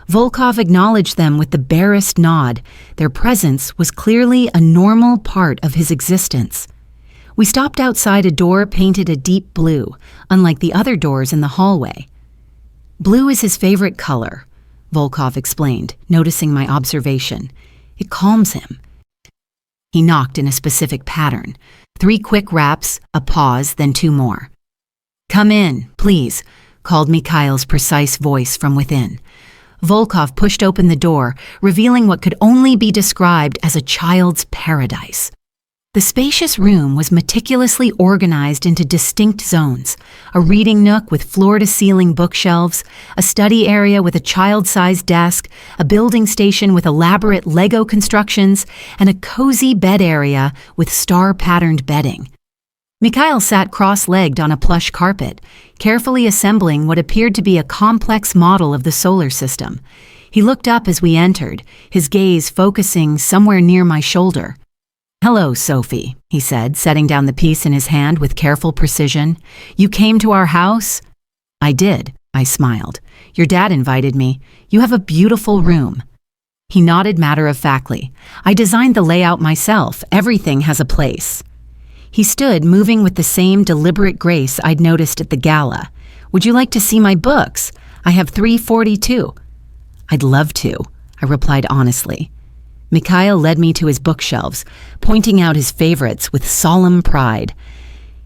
Volkov acknowledged them with the barest nod. Their presence was clearly a normal part of his existence. We stopped outside a door painted a deep blue, unlike the other doors in the hallway. "Blue is his favorite color," Volkov explained, noticing my observation. "It calms him." He knocked in a specific pattern. 3 quick raps, a pause, then 2 more. "Come in, please," called Mikhail's precise voice from within. Volkov pushed open the door, revealing what could only be described as a child's paradise. The spacious room was meticulously organized into distinct zones: a reading nook with floor-to-ceiling bookshelves, a study area with a child-sized desk, a building station with elaborate Lego constructions, and a cozy bed area with star-patterned bedding. Mikhail sat cross-legged on a plush carpet, carefully assembling what appeared to be a complex model of the solar system. He looked up as we entered, his gaze focusing somewhere near my shoulder. "Hello, Sophie," he said, setting down the piece in his hand with careful precision. "You came to our house?" "I did," I smiled. "Your dad invited me. You have a beautiful room." He nodded matter-of-factly. "I designed the layout myself. Everything has a place." He stood, moving with the same deliberate grace I'd noticed at the gala. "Would you like to see my books? I have 342. "I'd love to," I replied honestly. Mikhail led me to his bookshelves, pointing out his favorites with solemn pride.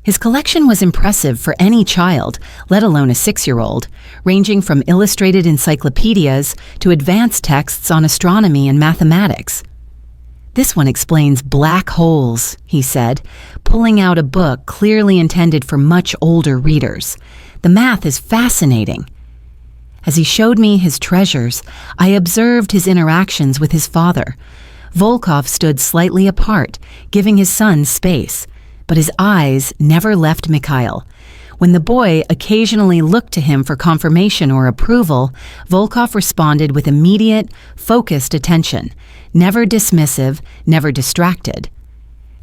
His collection was impressive for any child, let alone a 6-year-old, ranging from illustrated encyclopedias to advanced texts on astronomy and mathematics. "This one explains black holes," he said, pulling out a book clearly intended for much older readers. "The math is fascinating." As he showed me his treasures, I observed his interactions with his father. Volkov stood slightly apart, giving his son space, but his eyes never left Mikhail. When the boy occasionally looked to him for confirmation or approval, Volkov responded with immediate, focused attention, never dismissive, never distracted.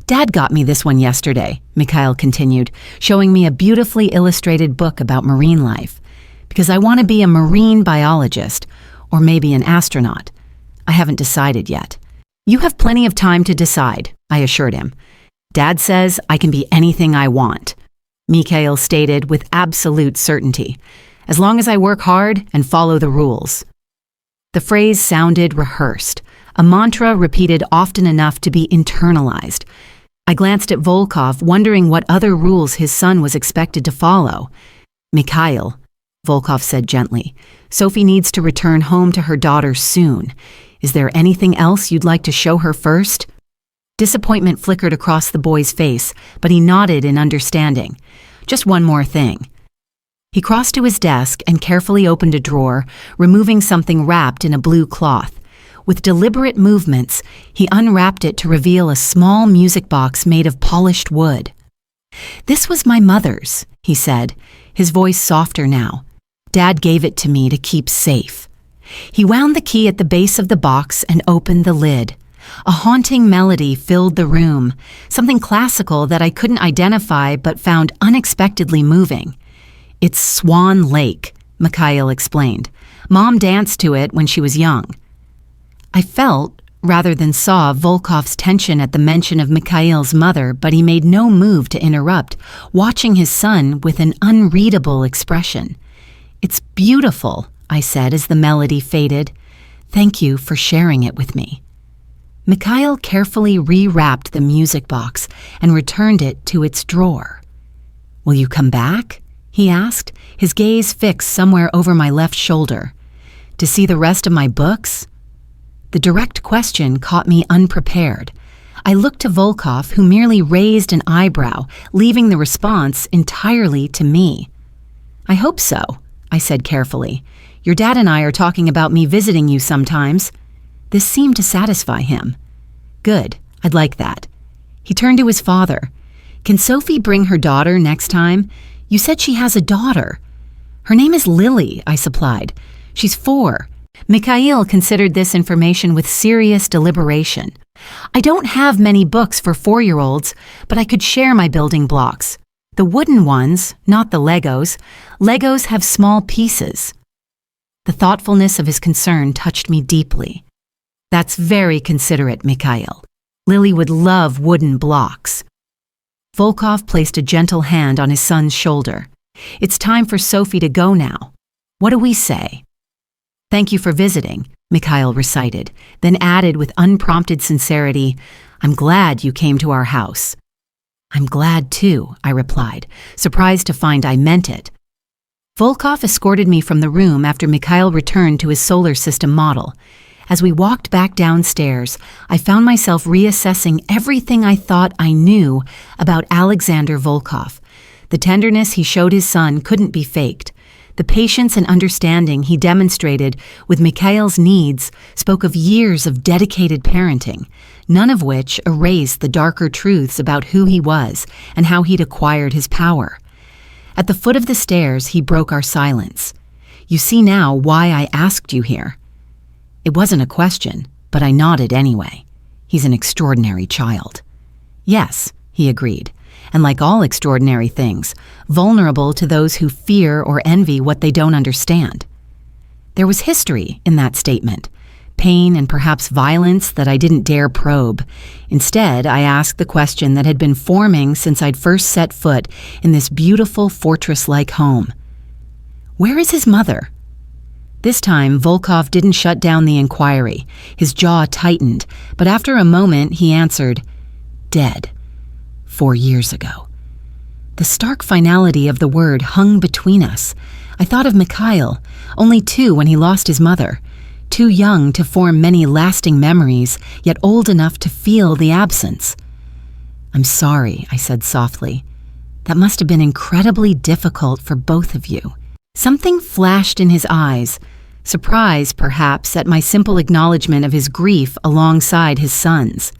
"Dad got me this one yesterday," Mikhail continued, showing me a beautifully illustrated book about marine life. "Because I want to be a marine biologist, or maybe an astronaut. I haven't decided yet." "You have plenty of time to decide," I assured him. "Dad says I can be anything I want," Mikhail stated with absolute certainty, "as long as I work hard and follow the rules." The phrase sounded rehearsed, a mantra repeated often enough to be internalized. I glanced at Volkov, wondering what other rules his son was expected to follow. "Mikhail," Volkov said gently, "Sophie needs to return home to her daughter soon. Is there anything else you'd like to show her first?" Disappointment flickered across the boy's face, but he nodded in understanding. "Just one more thing." He crossed to his desk and carefully opened a drawer, removing something wrapped in a blue cloth. With deliberate movements, he unwrapped it to reveal a small music box made of polished wood. "This was my mother's," he said, his voice softer now. "Dad gave it to me to keep safe." He wound the key at the base of the box and opened the lid. A haunting melody filled the room, something classical that I couldn't identify but found unexpectedly moving. "It's Swan Lake," Mikhail explained. "Mom danced to it when she was young." I felt, rather than saw, Volkov's tension at the mention of Mikhail's mother, but he made no move to interrupt, watching his son with an unreadable expression. "It's beautiful," I said as the melody faded. "Thank you for sharing it with me." Mikhail carefully rewrapped the music box and returned it to its drawer. "Will you come back?" he asked, his gaze fixed somewhere over my left shoulder. "To see the rest of my books?" The direct question caught me unprepared. I looked to Volkov, who merely raised an eyebrow, leaving the response entirely to me. "I hope so," I said carefully. "Your dad and I are talking about me visiting you sometimes." This seemed to satisfy him. "Good, I'd like that." He turned to his father. "Can Sophie bring her daughter next time? You said she has a daughter." "Her name is Lily," I supplied. "She's 4. Mikhail considered this information with serious deliberation. I don't have many books for 4-year-olds, but I could share my building blocks. The wooden ones, not the Legos. Legos have small pieces. The thoughtfulness of his concern touched me deeply. That's very considerate, Mikhail. Lily would love wooden blocks. Volkov placed a gentle hand on his son's shoulder. It's time for Sophie to go now. What do we say? Thank you for visiting, Mikhail recited, then added with unprompted sincerity, I'm glad you came to our house. I'm glad too, I replied, surprised to find I meant it. Volkov escorted me from the room after Mikhail returned to his solar system model. As we walked back downstairs, I found myself reassessing everything I thought I knew about Alexander Volkov. The tenderness he showed his son couldn't be faked. The patience and understanding he demonstrated with Mikhail's needs spoke of years of dedicated parenting, none of which erased the darker truths about who he was and how he'd acquired his power. At the foot of the stairs, he broke our silence. You see now why I asked you here. It wasn't a question, but I nodded anyway. He's an extraordinary child. Yes, he agreed, and like all extraordinary things, vulnerable to those who fear or envy what they don't understand. There was history in that statement, pain and perhaps violence that I didn't dare probe. Instead, I asked the question that had been forming since I'd first set foot in this beautiful fortress-like home. Where is his mother? This time, Volkov didn't shut down the inquiry. His jaw tightened, but after a moment he answered, dead. 4 years ago. The stark finality of the word hung between us. I thought of Mikhail, only 2 when he lost his mother, too young to form many lasting memories, yet old enough to feel the absence. I'm sorry, I said softly. That must have been incredibly difficult for both of you. Something flashed in his eyes, surprise perhaps at my simple acknowledgement of his grief alongside his son's.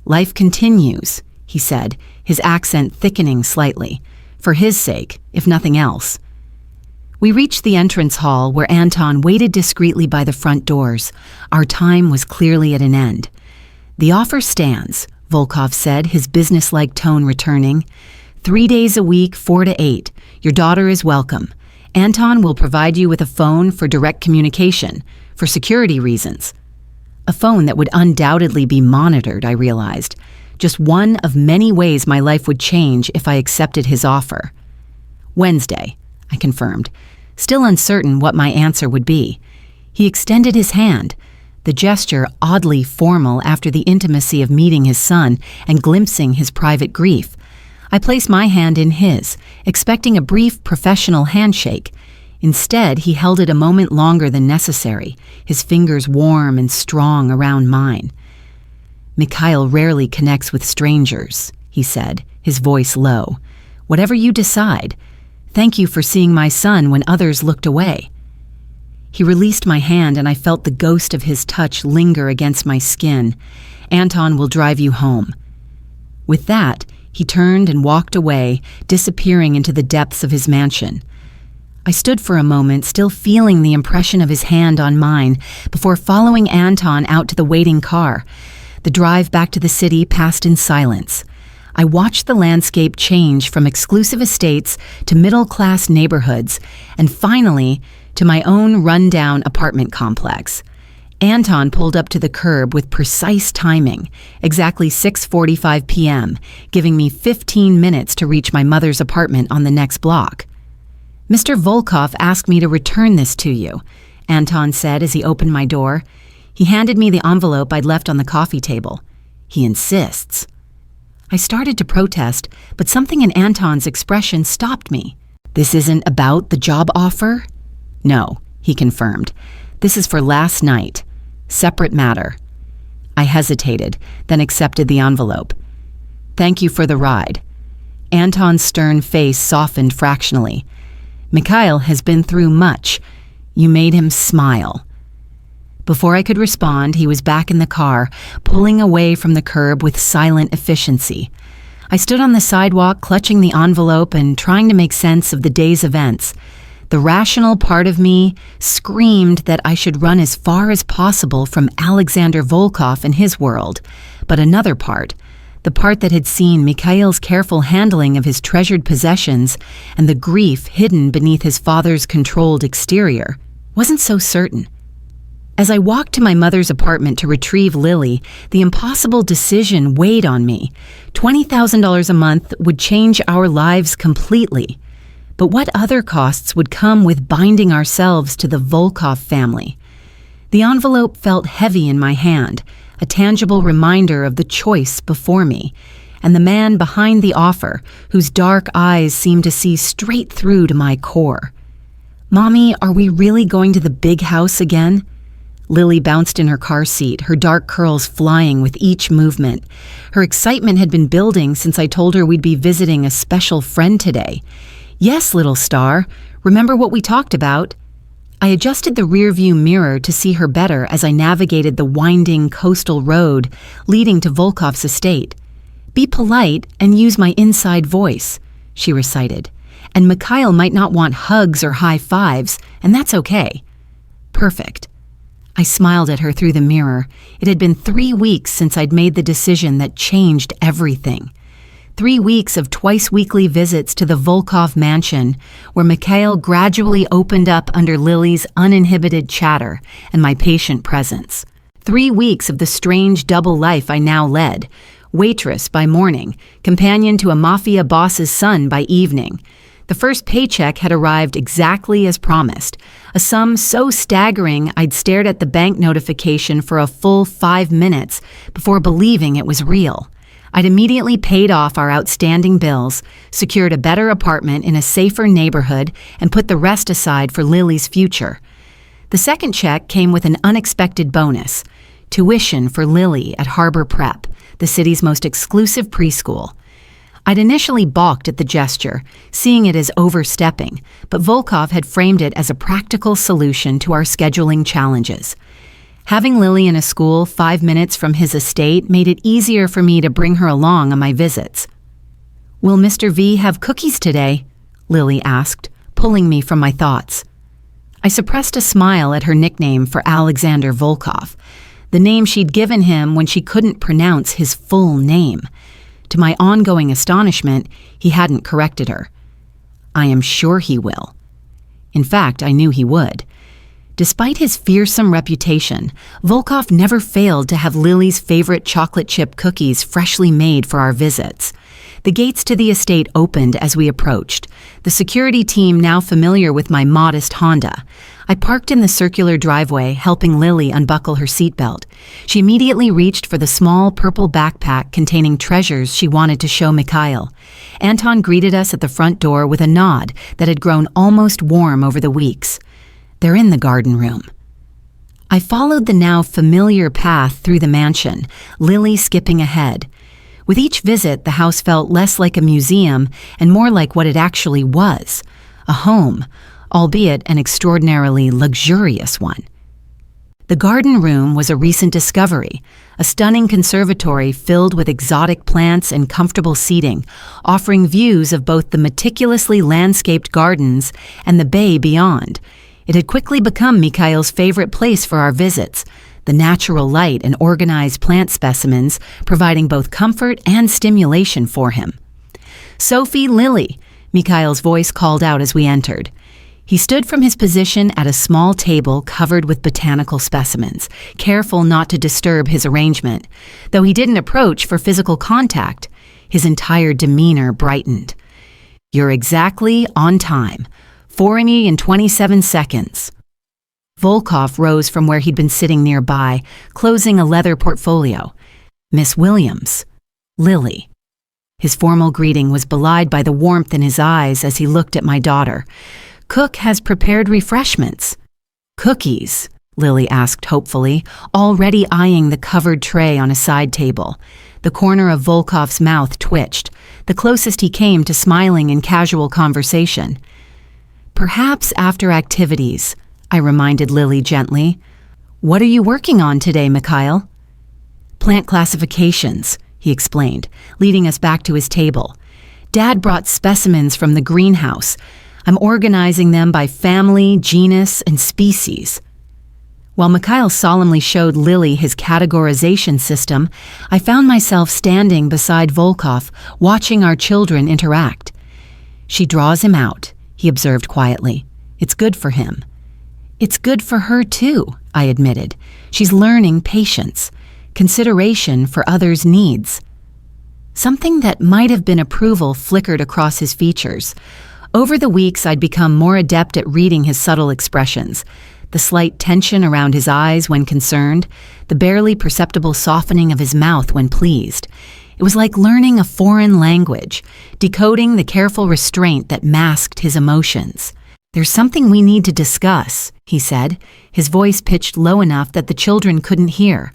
Life continues, he said, his accent thickening slightly, for his sake, if nothing else. We reached the entrance hall where Anton waited discreetly by the front doors. Our time was clearly at an end. The offer stands, Volkov said, his businesslike tone returning. 3 days a week, 4 to 8. Your daughter is welcome. Anton will provide you with a phone for direct communication, for security reasons. A phone that would undoubtedly be monitored, I realized. Just one of many ways my life would change if I accepted his offer. Wednesday, I confirmed, still uncertain what my answer would be. He extended his hand, the gesture oddly formal after the intimacy of meeting his son and glimpsing his private grief. I placed my hand in his, expecting a brief professional handshake. Instead, he held it a moment longer than necessary, his fingers warm and strong around mine. Mikhail rarely connects with strangers, he said, his voice low. Whatever you decide, thank you for seeing my son when others looked away. He released my hand and I felt the ghost of his touch linger against my skin. Anton will drive you home. With that, he turned and walked away, disappearing into the depths of his mansion. I stood for a moment, still feeling the impression of his hand on mine, before following Anton out to the waiting car. The drive back to the city passed in silence. I watched the landscape change from exclusive estates to middle-class neighborhoods, and finally, to my own run-down apartment complex. Anton pulled up to the curb with precise timing, exactly 6:45 p.m., giving me 15 minutes to reach my mother's apartment on the next block. Mr. Volkov asked me to return this to you, Anton said as he opened my door. He handed me the envelope I'd left on the coffee table. He insists. I started to protest, but something in Anton's expression stopped me. This isn't about the job offer? No, he confirmed. This is for last night. Separate matter. I hesitated, then accepted the envelope. Thank you for the ride. Anton's stern face softened fractionally. Mikhail has been through much. You made him smile. Before I could respond, he was back in the car, pulling away from the curb with silent efficiency. I stood on the sidewalk, clutching the envelope and trying to make sense of the day's events. The rational part of me screamed that I should run as far as possible from Alexander Volkov and his world, but another part, the part that had seen Mikhail's careful handling of his treasured possessions and the grief hidden beneath his father's controlled exterior, wasn't so certain. As I walked to my mother's apartment to retrieve Lily, the impossible decision weighed on me. $20,000 a month would change our lives completely. But what other costs would come with binding ourselves to the Volkov family? The envelope felt heavy in my hand, a tangible reminder of the choice before me, and the man behind the offer, whose dark eyes seemed to see straight through to my core. "Mommy, are we really going to the big house again?" Lily bounced in her car seat, her dark curls flying with each movement. Her excitement had been building since I told her we'd be visiting a special friend today. "Yes, little star. Remember what we talked about?" I adjusted the rearview mirror to see her better as I navigated the winding coastal road leading to Volkov's estate. "Be polite and use my inside voice," she recited. "And Mikhail might not want hugs or high fives, and that's okay." "Perfect." I smiled at her through the mirror. It had been 3 weeks since I'd made the decision that changed everything. 3 weeks of twice-weekly visits to the Volkov mansion, where Mikhail gradually opened up under Lily's uninhibited chatter and my patient presence. 3 weeks of the strange double life I now led, waitress by morning, companion to a Mafia Boss's son by evening. The first paycheck had arrived exactly as promised, a sum so staggering I'd stared at the bank notification for a full 5 minutes before believing it was real. I'd immediately paid off our outstanding bills, secured a better apartment in a safer neighborhood, and put the rest aside for Lily's future. The second check came with an unexpected bonus: tuition for Lily at Harbor Prep, the city's most exclusive preschool. I'd initially balked at the gesture, seeing it as overstepping, but Volkov had framed it as a practical solution to our scheduling challenges. Having Lily in a school 5 minutes from his estate made it easier for me to bring her along on my visits. "Will Mr. V have cookies today?" Lily asked, pulling me from my thoughts. I suppressed a smile at her nickname for Alexander Volkov, the name she'd given him when she couldn't pronounce his full name. To my ongoing astonishment, he hadn't corrected her. "I am sure he will." In fact, I knew he would. Despite his fearsome reputation, Volkov never failed to have Lily's favorite chocolate chip cookies freshly made for our visits. The gates to the estate opened as we approached, the security team now familiar with my modest Honda. I parked in the circular driveway, helping Lily unbuckle her seatbelt. She immediately reached for the small purple backpack containing treasures she wanted to show Mikhail. Anton greeted us at the front door with a nod that had grown almost warm over the weeks. "They're in the garden room." I followed the now familiar path through the mansion, Lily skipping ahead. With each visit, the house felt less like a museum and more like what it actually was, a home, albeit an extraordinarily luxurious one. The garden room was a recent discovery, a stunning conservatory filled with exotic plants and comfortable seating, offering views of both the meticulously landscaped gardens and the bay beyond. It had quickly become Mikhail's favorite place for our visits, the natural light and organized plant specimens providing both comfort and stimulation for him. "Sophie, Lily," Mikhail's voice called out as we entered. He stood from his position at a small table covered with botanical specimens, careful not to disturb his arrangement. Though he didn't approach for physical contact, his entire demeanor brightened. "You're exactly on time. 4 in 27 seconds. Volkov rose from where he'd been sitting nearby, closing a leather portfolio. "Miss Williams." "Lily." His formal greeting was belied by the warmth in his eyes as he looked at my daughter. "Cook has prepared refreshments." "Cookies?" Lily asked hopefully, already eyeing the covered tray on a side table. The corner of Volkov's mouth twitched, the closest he came to smiling in casual conversation. "Perhaps after activities," I reminded Lily gently. "What are you working on today, Mikhail?" "Plant classifications," he explained, leading us back to his table. "Dad brought specimens from the greenhouse. I'm organizing them by family, genus, and species. While Mikhail solemnly showed Lily his categorization system, I found myself standing beside Volkov, watching our children interact. She draws him out, he observed quietly. It's good for him. It's good for her too, I admitted. She's learning patience, consideration for others' needs. Something that might have been approval flickered across his features. Over the weeks, I'd become more adept at reading his subtle expressions. The slight tension around his eyes when concerned, the barely perceptible softening of his mouth when pleased. It was like learning a foreign language, decoding the careful restraint that masked his emotions. There's something we need to discuss, he said, his voice pitched low enough that the children couldn't hear.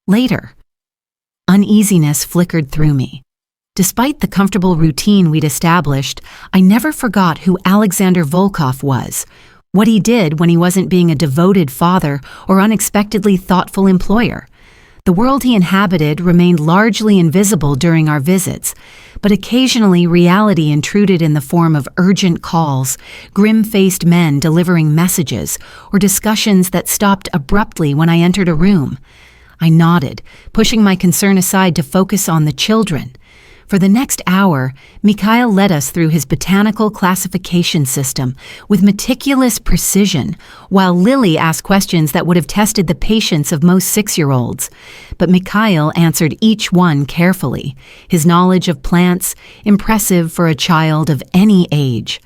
Later. Uneasiness flickered through me. Despite the comfortable routine we'd established, I never forgot who Alexander Volkov was, what he did when he wasn't being a devoted father or unexpectedly thoughtful employer. The world he inhabited remained largely invisible during our visits, but occasionally reality intruded in the form of urgent calls, grim-faced men delivering messages, or discussions that stopped abruptly when I entered a room. I nodded, pushing my concern aside to focus on the children. For the next hour, Mikhail led us through his botanical classification system with meticulous precision, while Lily asked questions that would have tested the patience of most 6-year-olds. But Mikhail answered each one carefully, his knowledge of plants impressive for a child of any age.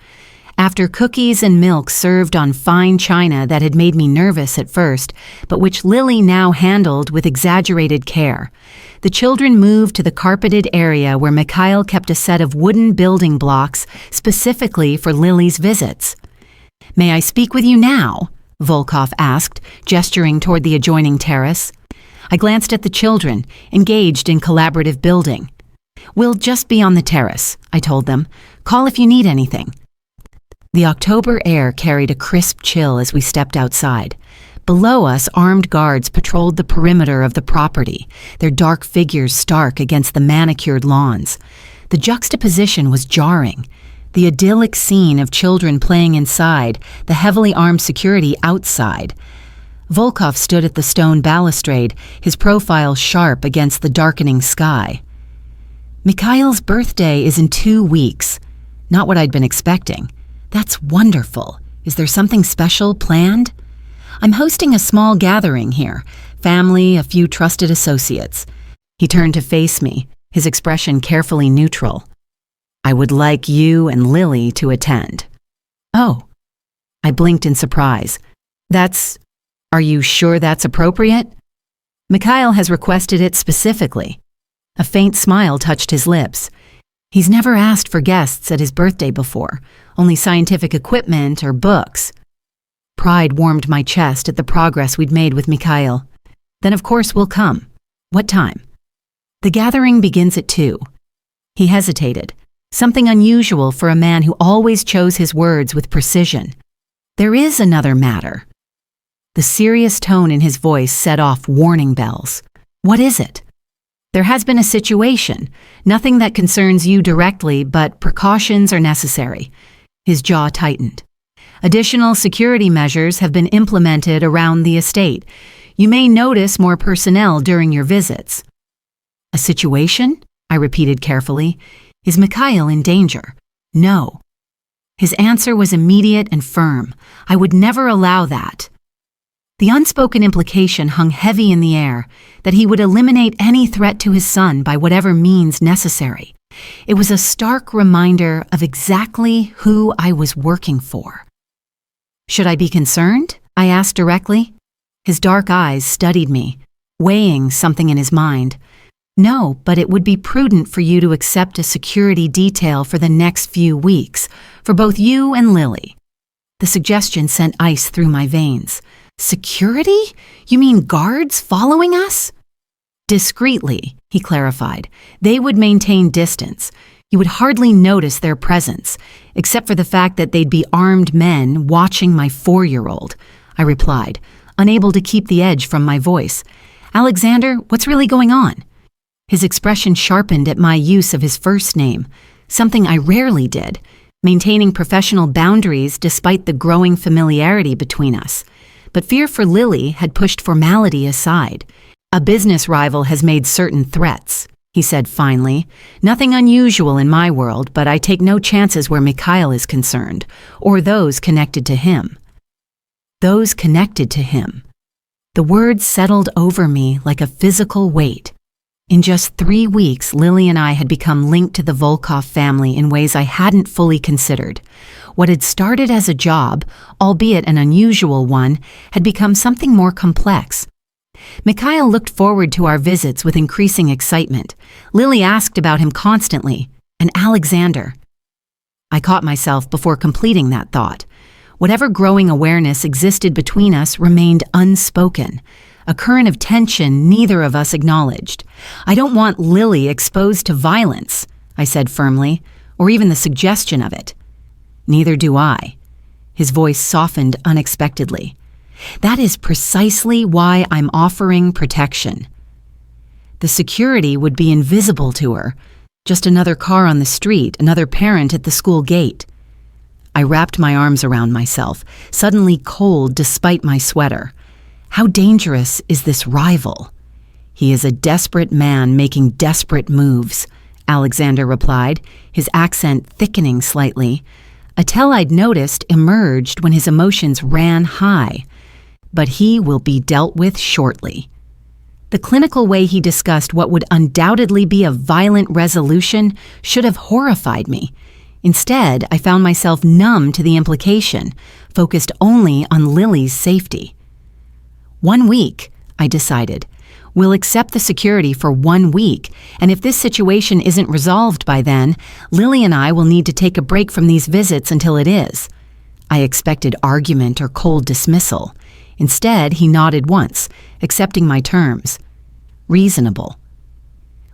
After cookies and milk served on fine china that had made me nervous at first, but which Lily now handled with exaggerated care, the children moved to the carpeted area where Mikhail kept a set of wooden building blocks specifically for Lily's visits. "May I speak with you now?" Volkov asked, gesturing toward the adjoining terrace. I glanced at the children, engaged in collaborative building. "We'll just be on the terrace," I told them. "Call if you need anything." The October air carried a crisp chill as we stepped outside. Below us, armed guards patrolled the perimeter of the property, their dark figures stark against the manicured lawns. The juxtaposition was jarring. The idyllic scene of children playing inside, the heavily armed security outside. Volkov stood at the stone balustrade, his profile sharp against the darkening sky. "Mikhail's birthday is in 2 weeks." Not what I'd been expecting. "That's wonderful. Is there something special planned?" "I'm hosting a small gathering here. Family, a few trusted associates." He turned to face me, his expression carefully neutral. "I would like you and Lily to attend." "Oh." I blinked in surprise. Are you sure that's appropriate?" "Mikhail has requested it specifically." A faint smile touched his lips. He's never asked for guests at his birthday before, only scientific equipment or books. Pride warmed my chest at the progress we'd made with Mikhail. "Then of course we'll come. What time?" "The gathering begins at 2. He hesitated, something unusual for a man who always chose his words with precision. "There is another matter." The serious tone in his voice set off warning bells. "What is it?" "There has been a situation, nothing that concerns you directly, but precautions are necessary." His jaw tightened. "Additional security measures have been implemented around the estate. You may notice more personnel during your visits." "A situation?" I repeated carefully. "Is Mikhail in danger?" "No." His answer was immediate and firm. "I would never allow that." The unspoken implication hung heavy in the air, that he would eliminate any threat to his son by whatever means necessary. It was a stark reminder of exactly who I was working for. "Should I be concerned?" I asked directly. His dark eyes studied me, weighing something in his mind. "No, but it would be prudent for you to accept a security detail for the next few weeks, for both you and Lily." The suggestion sent ice through my veins. "Security? You mean guards following us?" "Discreetly," he clarified. "They would maintain distance. You would hardly notice their presence, except for the fact that they'd be armed men watching my 4-year-old. I replied, unable to keep the edge from my voice. "Alexander, what's really going on?" His expression sharpened at my use of his first name, something I rarely did. maintaining professional boundaries despite the growing familiarity between us. But fear for Lily had pushed formality aside. "A business rival has made certain threats," he said finally. "Nothing unusual in my world, but I take no chances where Mikhail is concerned, or those connected to him." Those connected to him. The words settled over me like a physical weight. In just 3 weeks, Lily and I had become linked to the Volkov family in ways I hadn't fully considered. What had started as a job, albeit an unusual one, had become something more complex. Mikhail looked forward to our visits with increasing excitement. Lily asked about him constantly, and Alexander. I caught myself before completing that thought. Whatever growing awareness existed between us remained unspoken, a current of tension neither of us acknowledged. "I don't want Lily exposed to violence," I said firmly, "or even the suggestion of it." "Neither do I." His voice softened unexpectedly. "That is precisely why I'm offering protection." The security would be invisible to her, just another car on the street, another parent at the school gate. I wrapped my arms around myself, suddenly cold despite my sweater. How dangerous is this rival? "He is a desperate man making desperate moves," Alexander replied, his accent thickening slightly. A tell I'd noticed emerged when his emotions ran high. "But he will be dealt with shortly." The clinical way he discussed what would undoubtedly be a violent resolution should have horrified me. Instead, I found myself numb to the implication, focused only on Lily's safety. 1 week, I decided. We'll accept the security for 1 week, and if this situation isn't resolved by then, Lily and I will need to take a break from these visits until it is. I expected argument or cold dismissal. Instead, he nodded once, accepting my terms. Reasonable.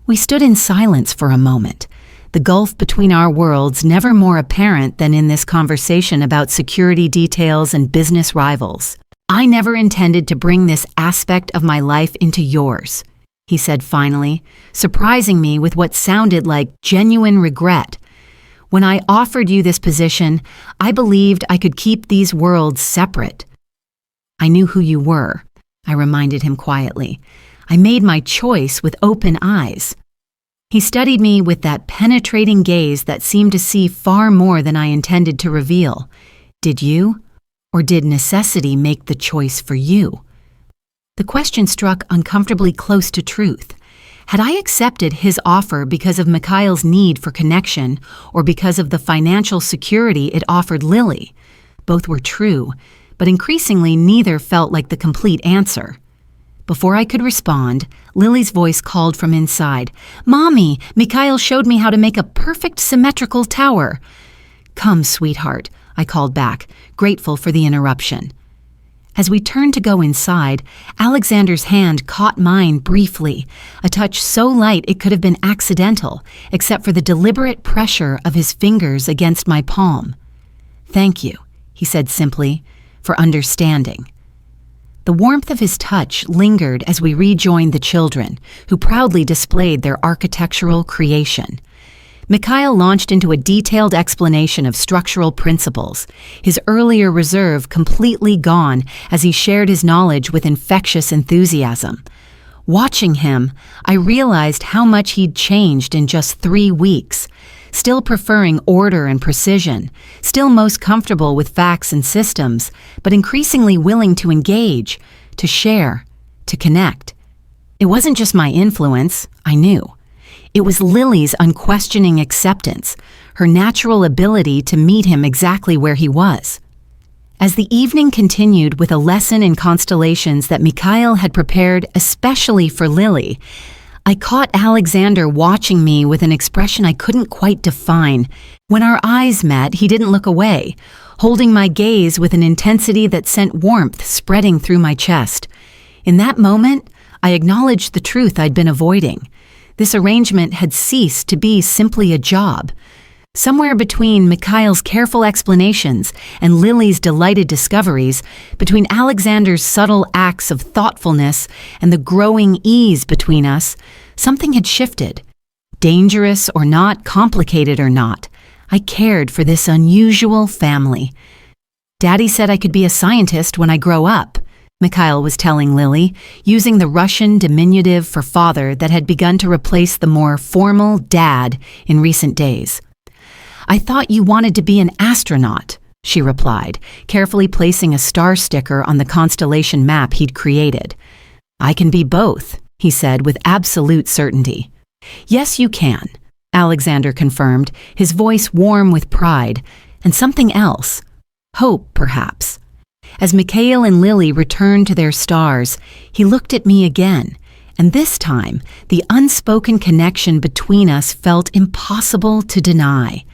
We stood in silence for a moment, the gulf between our worlds never more apparent than in this conversation about security details and business rivals. "I never intended to bring this aspect of my life into yours," he said finally, surprising me with what sounded like genuine regret. "When I offered you this position, I believed I could keep these worlds separate." "I knew who you were," I reminded him quietly. "I made my choice with open eyes." He studied me with that penetrating gaze that seemed to see far more than I intended to reveal. "Did you? Or did necessity make the choice for you?" The question struck uncomfortably close to truth. Had I accepted his offer because of Mikhail's need for connection or because of the financial security it offered Lily? Both were true, but increasingly neither felt like the complete answer. Before I could respond, Lily's voice called from inside. "Mommy, Mikhail showed me how to make a perfect symmetrical tower." "Come, sweetheart," I called back, grateful for the interruption. As we turned to go inside, Alexander's hand caught mine briefly, a touch so light it could have been accidental, except for the deliberate pressure of his fingers against my palm. "Thank you," he said simply, "for understanding." The warmth of his touch lingered as we rejoined the children, who proudly displayed their architectural creation. Mikhail launched into a detailed explanation of structural principles, his earlier reserve completely gone as he shared his knowledge with infectious enthusiasm. Watching him, I realized how much he'd changed in just 3 weeks, still preferring order and precision, still most comfortable with facts and systems, but increasingly willing to engage, to share, to connect. It wasn't just my influence, I knew. It was Lily's unquestioning acceptance, her natural ability to meet him exactly where he was. As the evening continued with a lesson in constellations that Mikhail had prepared especially for Lily, I caught Alexander watching me with an expression I couldn't quite define. When our eyes met, he didn't look away, holding my gaze with an intensity that sent warmth spreading through my chest. In that moment, I acknowledged the truth I'd been avoiding. This arrangement had ceased to be simply a job. Somewhere between Mikhail's careful explanations and Lily's delighted discoveries, between Alexander's subtle acts of thoughtfulness and the growing ease between us, something had shifted. Dangerous or not, complicated or not, I cared for this unusual family. Daddy said I could be a scientist when I grow up, Mikhail was telling Lily, using the Russian diminutive for father that had begun to replace the more formal dad in recent days. I thought you wanted to be an astronaut, she replied, carefully placing a star sticker on the constellation map he'd created. I can be both, he said with absolute certainty. Yes, you can, Alexander confirmed, his voice warm with pride, and something else. Hope, perhaps. As Mikhail and Lily returned to their stars, he looked at me again, and this time, the unspoken connection between us felt impossible to deny.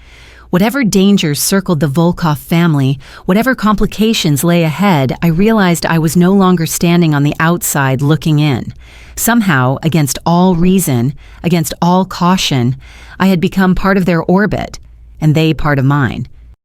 Whatever dangers circled the Volkov family, whatever complications lay ahead, I realized I was no longer standing on the outside looking in. Somehow, against all reason, against all caution, I had become part of their orbit, and they part of mine.